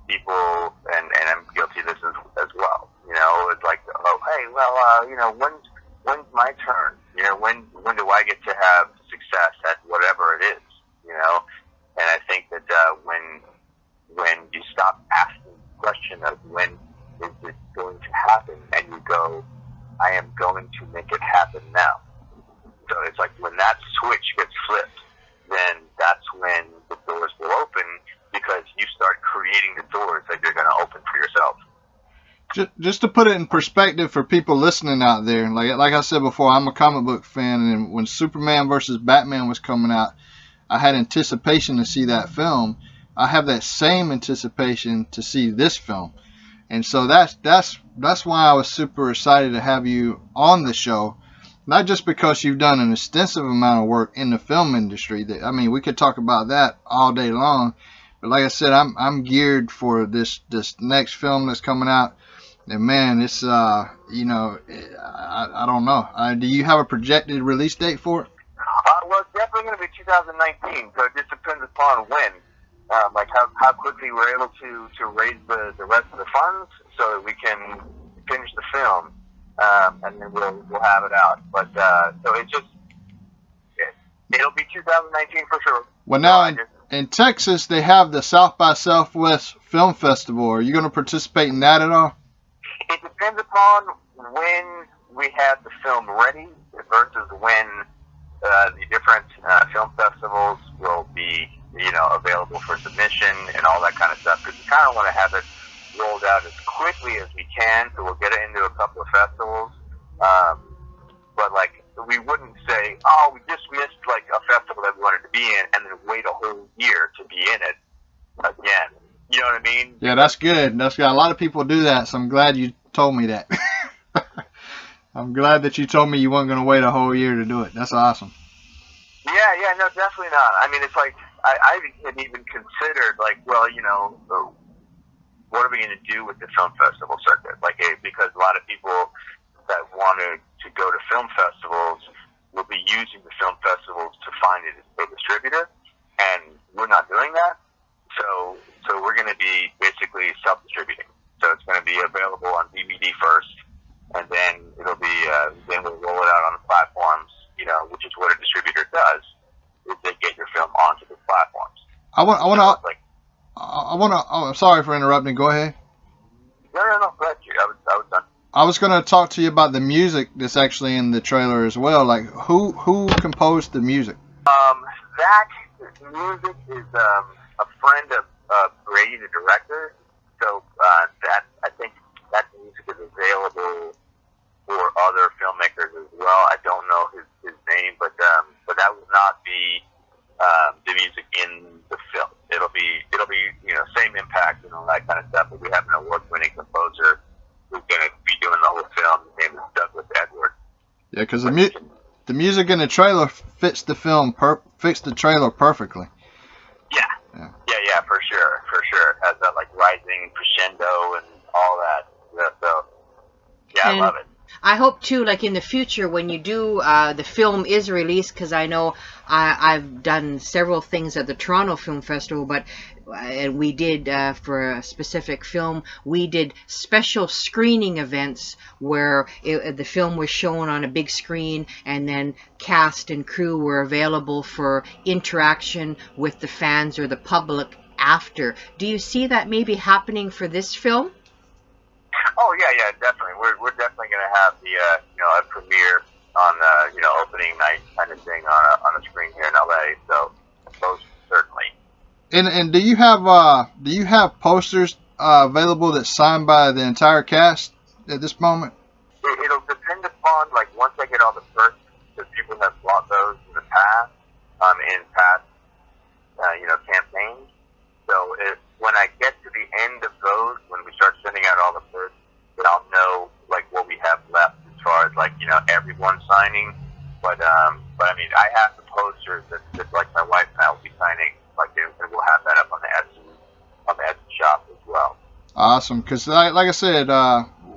people, and I'm guilty of this as well, you know, it's like, oh, hey, well, you know, when's my turn? You know, when do I get to have success at whatever it is, you know? And I think that when you stop asking the question of when is this going to happen, and you go, I am going to make it happen now. So it's like when that switch gets flipped, then that's when the doors will open, because you start creating the doors that you're going to open for yourself. Just to put it in perspective for people listening out there, like I said before, I'm a comic book fan, and when Superman versus Batman was coming out, I had anticipation to see that film. I have that same anticipation to see this film, and so that's why I was super excited to have you on the show. Not just because you've done an extensive amount of work in the film industry. I mean, we could talk about that all day long. But like I said, I'm geared for this next film that's coming out. And man, it's you know, I don't know. Do you have a projected release date for it? Well, it's definitely going to be 2019. So it just depends upon when, like how quickly we're able to raise the rest of the funds so that we can finish the film. And then we'll have it out. But so it'll be 2019 for sure. Well, now in Texas they have the South by Southwest Film Festival. Are you going to participate in that at all? It depends upon when we have the film ready versus when the different film festivals will be, you know, available for submission and all that kind of stuff. Because we kind of want to have it rolled out as quickly as we can, so we'll get it into a couple of festivals. But like, we wouldn't say, oh, we just missed like a festival that we wanted to be in, and then wait a whole year to be in it again. You know what I mean? Yeah, that's good. That's good. A lot of people do that, so I'm glad you told me that. I'm glad that you told me you weren't going to wait a whole year to do it. That's awesome. Yeah, no, definitely not. I mean, it's like I had even considered, like, well, what are we going to do with the film festival circuit? Like, because a lot of people that want to go to film festivals will be using the film festivals to find a distributor, and we're not doing that. So we're going to be basically self-distributing. So it's going to be available on DVD first, and then it'll be then we'll roll it out on the platforms. Which is what a distributor does, is they get your film onto the platforms. I want So to. I want to. Oh, I'm sorry for interrupting. Go ahead. no. Go ahead, I was done. I was going to talk to you about the music that's actually in the trailer as well. Like, who composed the music? That music is a friend of Brady, the director. So that I think that music is available for other filmmakers as well. I don't know his name, but that will not be the music in the film. It'll be same impact and all that kind of stuff. But we have an award-winning composer who's going to be doing the whole film. His name is Douglas Edward. Yeah, because the music in the trailer fits the film fits the trailer perfectly. Yeah, for sure. It has that like rising crescendo and all that. Yeah, so yeah, And I love it. I hope too, like in the future, when you do the film is released, because I know I've done several things at the Toronto Film Festival, but we did for a specific film, we did special screening events where the film was shown on a big screen, and then cast and crew were available for interaction with the fans or the public after. Do you see that maybe happening for this film? Oh yeah, definitely. We're definitely going to have the a premiere on opening night kind of thing on a screen here in LA. So most certainly. And do you have posters available that's signed by the entire cast at this moment? It'll depend upon like once I get all the first, because people have bought those in the past, in past campaigns. So when I get to the end of those, when we start sending out all the first, then I'll know like what we have left as far as like everyone signing. But I mean I have the posters that like my wife and I will be signing. Like and we'll have that up on the Etsy shop as well. Awesome, because like I said,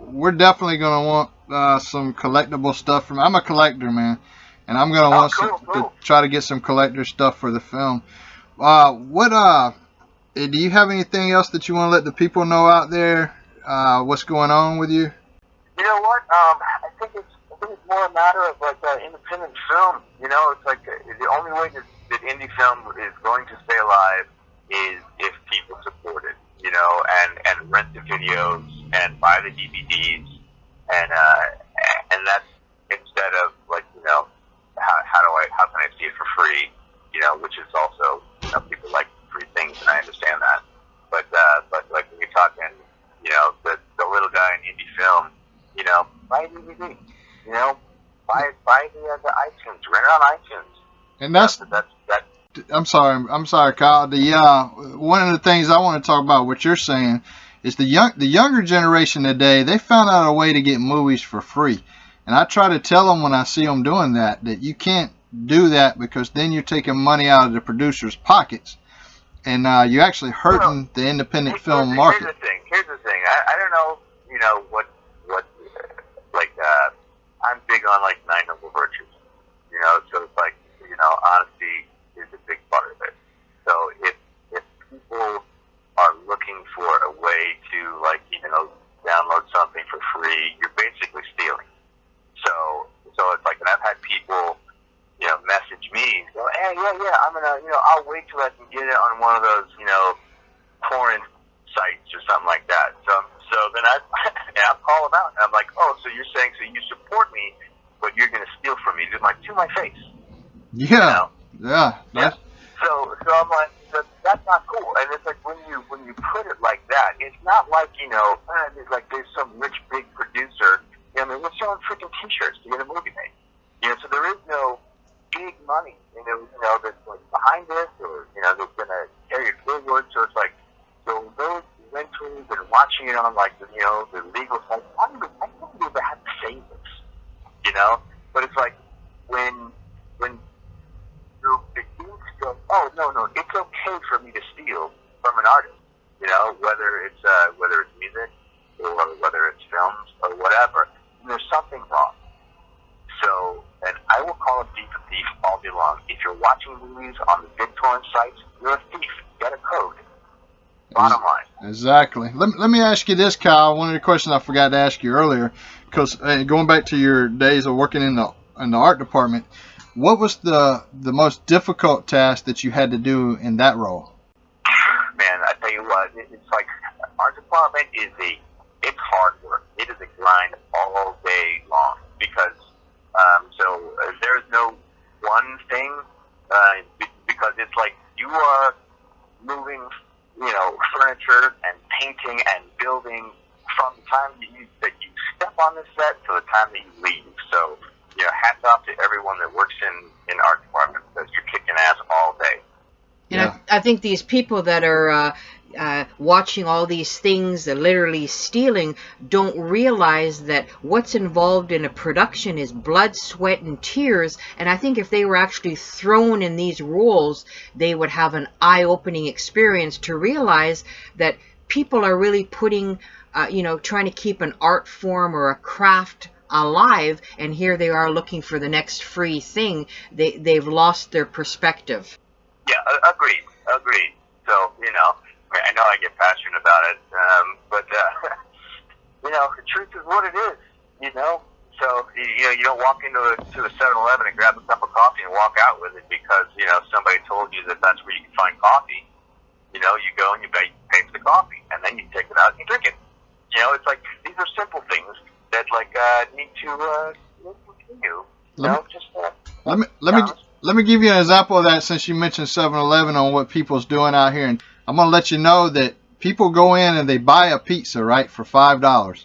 we're definitely gonna want some collectible stuff from. I'm a collector, man, and I'm gonna want to try to get some collector stuff for the film. Do you have anything else that you want to let the people know out there? What's going on with you? You know what? I think it's more a matter of like independent film. It's like the only way that indie film is going to stay alive is if people support it. And rent the videos and buy the DVDs, and that's instead of like how can I see it for free? Which is also people like free things, and I understand that. But like when you're talking, the little guy in indie film, buy a DVD, buy the iTunes, rent it on iTunes. And that's. I'm sorry, Kyle. One of the things I want to talk about, what you're saying, is the younger generation today. They found out a way to get movies for free, and I try to tell them when I see them doing that you can't do that, because then you're taking money out of the producers' pockets, and you're actually hurting the independent film market. Here's the thing. I don't know. What I'm big on like 9 Noble Virtues. So it's like honesty is a big part of it. So if people are looking for a way to download something for free, you're basically stealing. So it's like, and I've had people message me, go, hey, yeah, I'm gonna I'll wait till I can get it on one of those torrent sites or something like that. So then I'll call them out, and I'm like, oh, so you're saying so you support me, but you're gonna steal from me to my face? Yeah. Yeah. So I'm like, that's not cool. And it's like when you put it like that, it's not like there's some rich big producer. I mean, we're selling freaking T-shirts to get a movie made. So there is no big money, that's like behind this, or that's gonna carry it forward. So it's like, so those rentals and watching it on like the legal side, I don't even have to say this, But it's like when no, it's okay for me to steal from an artist. You know, whether it's music or whether it's films or whatever. And there's something wrong. So, and I will call a thief all day long. If you're watching movies on the BitTorrent sites, you're a thief. Get a code. Bottom line. Exactly. Let me ask you this, Kyle. One of the questions I forgot to ask you earlier, because going back to your days of working in the art department, what was the most difficult task that you had to do in that role? Man, I tell you what, it's like art department it's hard work. It is a grind all day long because there's no one thing because it's like you are moving, furniture and painting and building from the time that you step on the set to the time that you leave. So, hats off to everyone that works in art department because you're kicking ass all day. And Yeah. I think these people that are watching all these things, literally stealing, don't realize that what's involved in a production is blood, sweat, and tears. And I think if they were actually thrown in these roles, they would have an eye-opening experience to realize that people are really putting, trying to keep an art form or a craft alive, and here they are looking for the next free thing. They've lost their perspective. Yeah, agreed. So, I know I get passionate about it, but the truth is what it is, So, you don't walk into a 7-Eleven and grab a cup of coffee and walk out with it because, somebody told you that that's where you can find coffee. You go and you pay for the coffee, and then you take it out and you drink it. It's like, these are simple things that, need to continue. Let me give you an example of that since you mentioned 7-Eleven on what people's doing out here. And I'm going to let you know that people go in and they buy a pizza, right, for $5.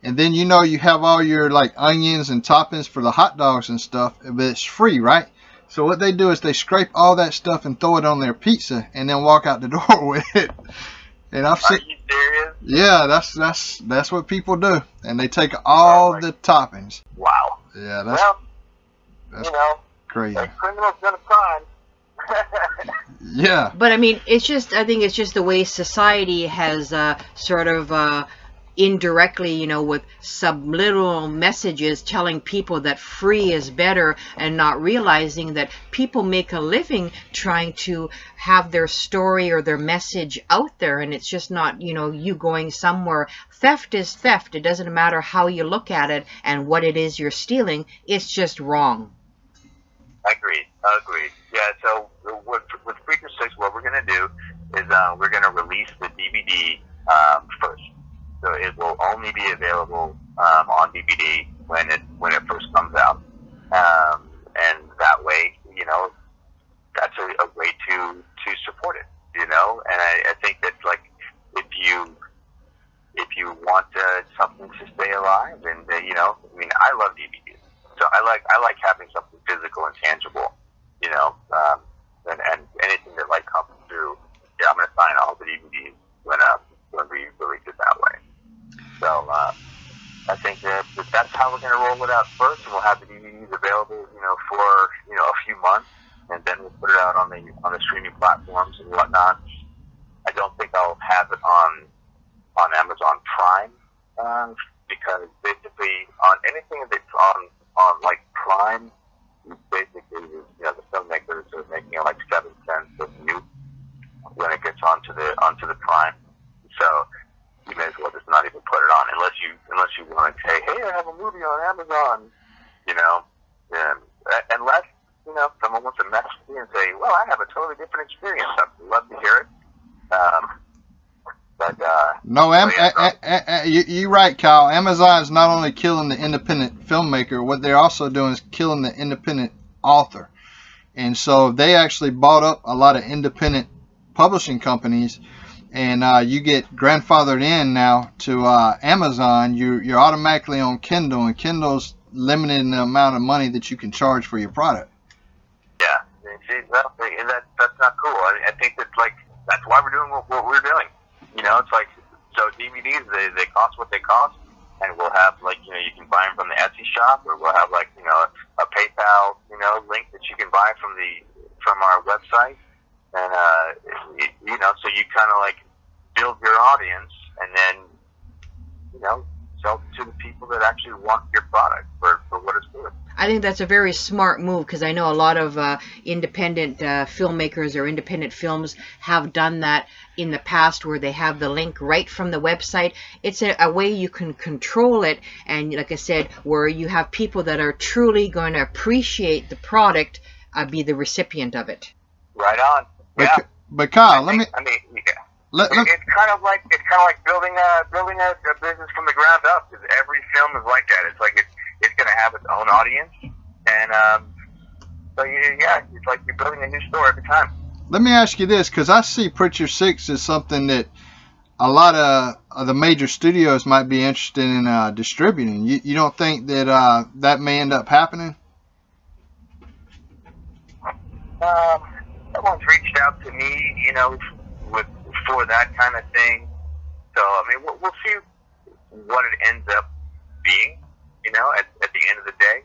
And then, you have all your, onions and toppings for the hot dogs and stuff, but it's free, right? So what they do is they scrape all that stuff and throw it on their pizza and then walk out the door with it. And I've seen, are you serious? Yeah, that's what people do. And they take all the toppings. Wow. Yeah, that's crazy. A criminal's done a crime. Yeah. But I think it's just the way society has sort of indirectly, with subliminal messages telling people that free is better and not realizing that people make a living trying to have their story or their message out there, and it's just not, you going somewhere. Theft is theft. It doesn't matter how you look at it and what it is you're stealing. It's just wrong. Agreed. Yeah, so with Freaker 6, what we're going to do is we're going to release the DVD first. So it will only be available on DVD when it first comes out. And that way, that's a way to support it, And I think that, if you want something to stay alive, and, I love DVDs. So I like having something physical and tangible, and anything that comes through. Yeah, I'm gonna sign all the DVDs when we release it that way. So I think that's how we're gonna roll it out first, and we'll have the DVDs available, for a few months, and then we'll put it out on the streaming platforms and whatnot. I don't think I'll have it on Amazon Prime because basically on anything that's on Prime, basically, the filmmakers are making 7 cents a view when it gets onto the Prime. So you may as well just not even put it on unless you want to say, hey, I have a movie on Amazon, unless someone wants to message me and say, well, I have a totally different experience. I'd love to hear it. No, you're right, Kyle. Amazon is not only killing the independent filmmaker, what they're also doing is killing the independent author. And so they actually bought up a lot of independent publishing companies, and you get grandfathered in now to Amazon. You're automatically on Kindle, and Kindle's limiting the amount of money that you can charge for your product. Yeah, that's not cool. I think that's why we're doing what we're doing. So DVDs, they cost what they cost, and we'll have, you can buy them from the Etsy shop, or we'll have, a PayPal, link that you can buy from our website, and you know, so you kind of like build your audience, and then, you know, sell it to the people that actually want your product for what it's worth. I think that's a very smart move, because I know a lot of independent filmmakers or independent films have done that in the past, where they have the link right from the website. It's a way you can control it, and like I said, where you have people that are truly going to appreciate the product, be the recipient of it. Right on. Yeah. But Kyle, I mean, yeah. It's kind of like building a business from the ground up. Because every film is like that. It's like it's going to have its own audience, and so yeah, it's like you're building a new store every time. Let me ask you this, because I see Preacher 6 as something that a lot of the major studios might be interested in distributing. You don't think that that may end up happening? Someone's reached out to me, you know, for that kind of thing. So I mean, we'll see what it ends up being, you know, at the end of the day.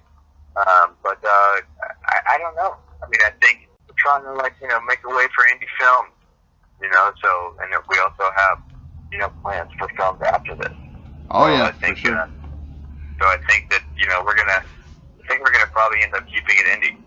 But I don't know. I mean, I think we're trying to, like, you know, make a way for indie film, you know. So, and we also have, you know, plans for films after this. Oh, so yeah, I think, for sure. So I think that, you know, we're gonna probably end up keeping it indie.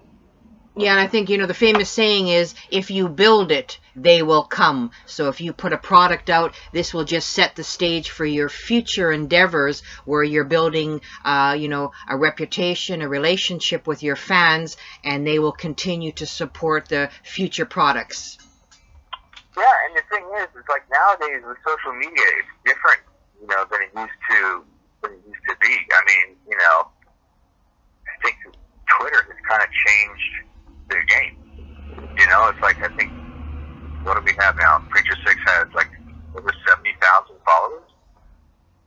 Yeah, and I think, you know, the famous saying is, if you build it, they will come. So if you put a product out, this will just set the stage for your future endeavors, where you're building, you know, a reputation, a relationship with your fans, and they will continue to support the future products. Yeah, and the thing is like nowadays with social media, it's different, you know, than it used to be. I mean, you know, I think Twitter has kind of changed the game. You know, it's like, I think, what do we have now? Preacher 6 has like over 70,000 followers.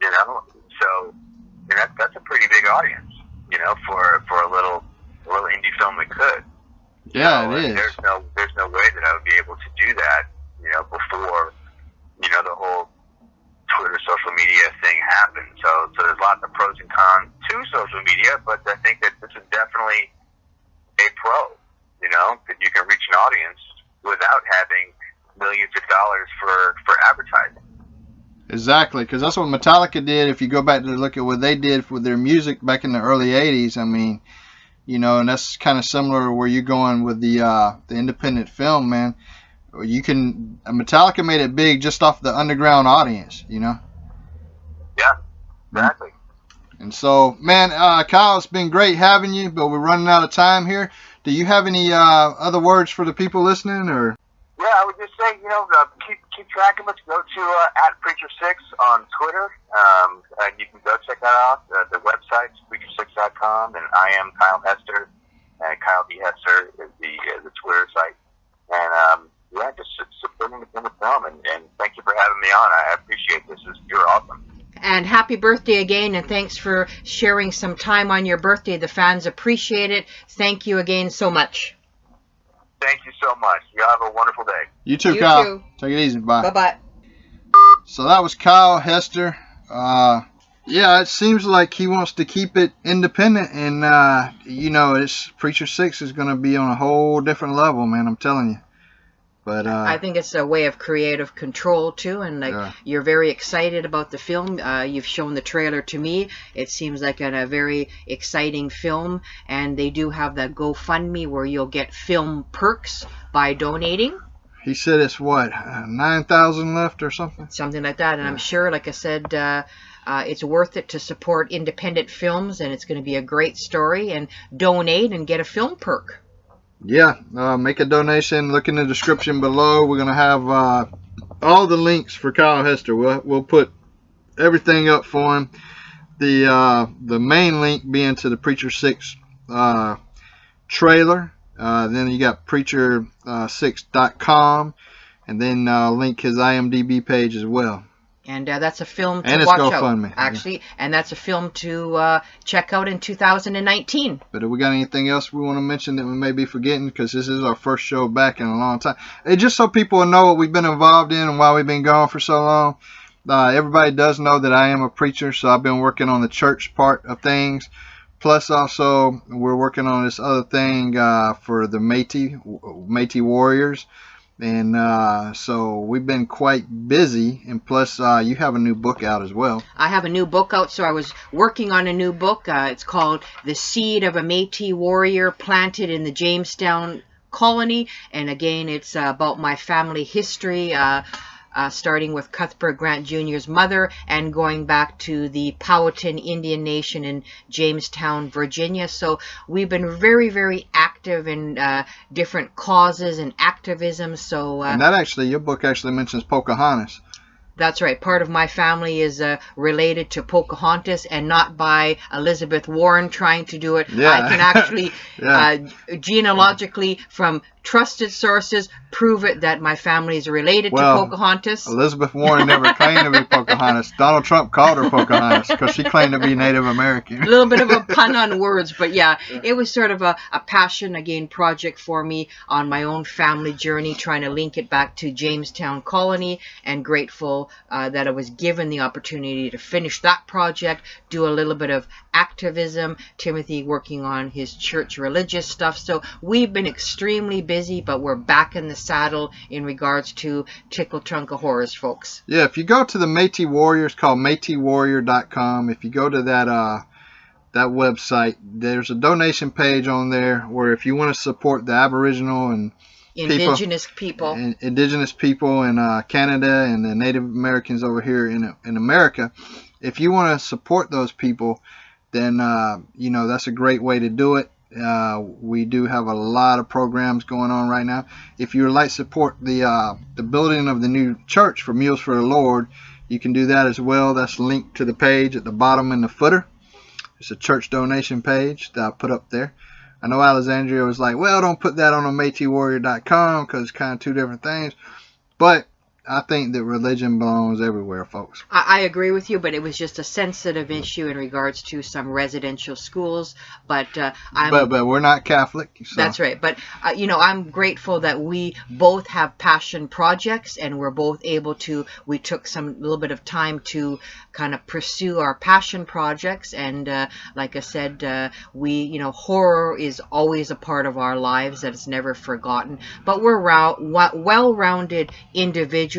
You know, so I mean, that's a pretty big audience. You know, for a little indie film that could. Yeah, so, it is. There's no way that I would be able to do that, you know, before, you know, the whole Twitter social media thing happened. So there's lots of pros and cons to social media, but I think that this is definitely a pro. You know, that you can reach an audience without having millions of dollars for advertising. Exactly, because that's what Metallica did. If you go back to look at what they did with their music back in the early 80s, I mean, you know, and that's kind of similar where you're going with the independent film, man. Metallica made it big just off the underground audience, you know? Yeah, exactly. And so, man, Kyle, it's been great having you, but we're running out of time here. Do you have any other words for the people listening, or? Yeah, I would just say, you know, keep track of us. Go to @Preacher6 on Twitter. And you can go check that out. The website's preacher6.com, and I am Kyle Hester, and Kyle D. Hester is the Twitter site. And yeah, just supporting the film, and thank you for having me on. I appreciate this. You're awesome. And happy birthday again, and thanks for sharing some time on your birthday. The fans appreciate it. Thank you again so much. Thank you so much. You have a wonderful day. You too, You Kyle. too. Take it easy. Bye. Bye-bye. So that was Kyle Hester. Yeah, it seems like he wants to keep it independent, and you know, Preacher 6 is going to be on a whole different level, man. I'm telling you. But I think it's a way of creative control too, and like, yeah. You're very excited about the film. You've shown the trailer to me. It seems like a very exciting film, and they do have that GoFundMe where you'll get film perks by donating. He said it's what, 9,000 left or something? Something like that, and Yeah. I'm sure, like I said, it's worth it to support independent films, and it's going to be a great story, and donate and get a film perk. Yeah, make a donation. Look in the description below. We're going to have all the links for Kyle Hester. We'll put everything up for him. The main link being to the Preacher 6 trailer. Then you got preacher6.com, and then link his IMDb page as well. And that's a film to And it's watch GoFundMe, out, actually. And that's a film to check out in 2019. But if we got anything else we want to mention that we may be forgetting, because this is our first show back in a long time. It's just so people will know what we've been involved in and why we've been gone for so long. Everybody does know that I am a preacher, so I've been working on the church part of things. Plus, also, we're working on this other thing for the Métis Warriors. And so we've been quite busy, and plus you have a new book out as well. I have a new book out, so I was working on a new book. It's called The Seed of a Métis Warrior Planted in the Jamestown Colony. And again, it's about my family history, starting with Cuthbert Grant Jr.'s mother and going back to the Powhatan Indian Nation in Jamestown, Virginia. So we've been very, very active in different causes and activism. So and that actually, your book actually mentions Pocahontas. That's right. Part of my family is related to Pocahontas, and not by Elizabeth Warren trying to do it. Yeah. I can actually genealogically, from trusted sources, prove it that my family is related to Pocahontas. Elizabeth Warren never claimed to be Pocahontas. Donald Trump called her Pocahontas because she claimed to be Native American. A little bit of a pun on words, but yeah, it was sort of a passion, again, project for me on my own family journey, trying to link it back to Jamestown Colony, and grateful that I was given the opportunity to finish that project, do a little bit of activism, Timothy working on his church religious stuff. So we've been extremely busy, but we're back in the saddle in regards to Tickle Trunk of Horrors, folks. Yeah, if you go to the Métis Warrior, it's called MétisWarrior.com. If you go to that website, there's a donation page on there where if you want to support the Aboriginal and indigenous people in Canada and the Native Americans over here in America, if you want to support those people, then you know, that's a great way to do it. We do have a lot of programs going on right now. If you would like to support the building of the new church for Meals for the Lord, you can do that as well. That's linked to the page at the bottom in the footer. It's a church donation page that I put up there. I know Alexandria was like, well, don't put that on MétisWarrior.com because it's kind of two different things. But I think that religion belongs everywhere, folks. I agree with you, but it was just a sensitive issue in regards to some residential schools. But but we're not Catholic. So. That's right. But you know, I'm grateful that we both have passion projects, and we're both able to. We took some little bit of time to kind of pursue our passion projects, and like I said, horror is always a part of our lives that is never forgotten. But we're well-rounded individuals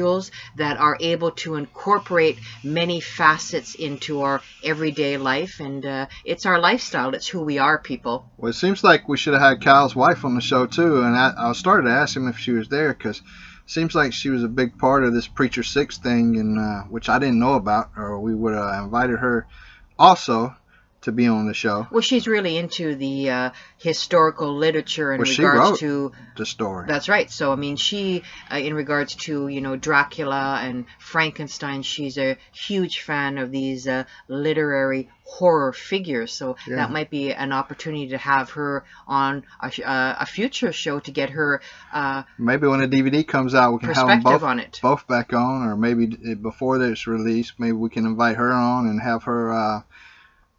that are able to incorporate many facets into our everyday life, and it's our lifestyle. It's who we are, people. Well, it seems like we should have had Kyle's wife on the show too, and I started to ask him if she was there, because it seems like she was a big part of this Preacher 6 thing, and which I didn't know about, or we would have invited her also to be on the show. Well, she's really into the historical literature in regards to the story. That's right. So I mean, she in regards to, you know, Dracula and Frankenstein, she's a huge fan of these literary horror figures. So that might be an opportunity to have her on a future show to get her maybe when the DVD comes out, we can have them both back on, or maybe before it's released, maybe we can invite her on and have her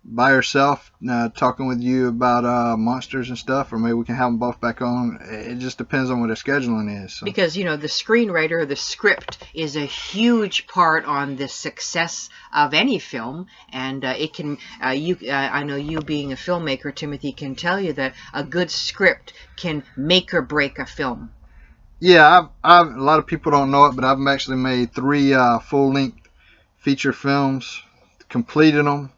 by herself talking with you about monsters and stuff, or maybe we can have them both back on. It just depends on what their scheduling is. So. Because, you know, the screenwriter, the script is a huge part on the success of any film, and it can I know you being a filmmaker, Timothy, can tell you that a good script can make or break a film. Yeah, I've a lot of people don't know it, but I've actually made 3 full-length feature films, completed them.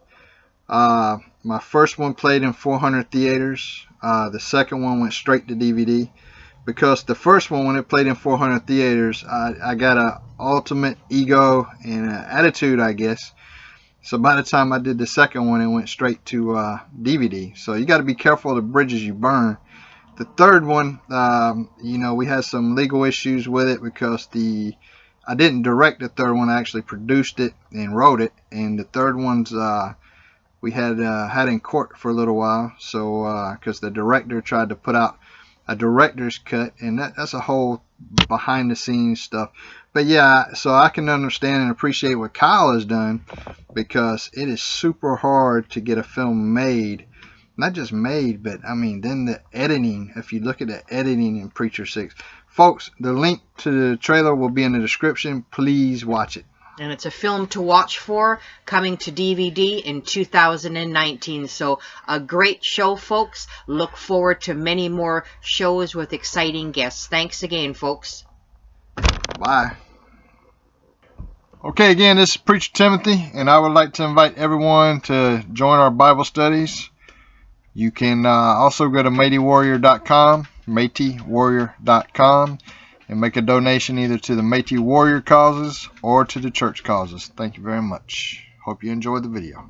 My first one played in 400 theaters. The second one went straight to DVD, because the first one, when it played in 400 theaters, I got a ultimate ego and attitude, I guess. So by the time I did the second one, it went straight to DVD. So you got to be careful of the bridges you burn. The third one, you know, we had some legal issues with it, because I didn't direct the third one. I actually produced it and wrote it, and the third one's we had in court for a little while, so because the director tried to put out a director's cut, and that's a whole behind the scenes stuff. But yeah, so I can understand and appreciate what Kyle has done, because it is super hard to get a film made. Not just made, but I mean, then the editing. If you look at the editing in Preacher 6, folks, the link to the trailer will be in the description. Please watch it. And it's a film to watch for, coming to DVD in 2019. So a great show, folks. Look forward to many more shows with exciting guests. Thanks again, folks. Bye. Okay, again, this is Preacher Timothy, and I would like to invite everyone to join our Bible studies. You can also go to MétisWarrior.com, MétisWarrior.com, and make a donation either to the Métis Warrior causes or to the church causes. Thank you very much. Hope you enjoyed the video.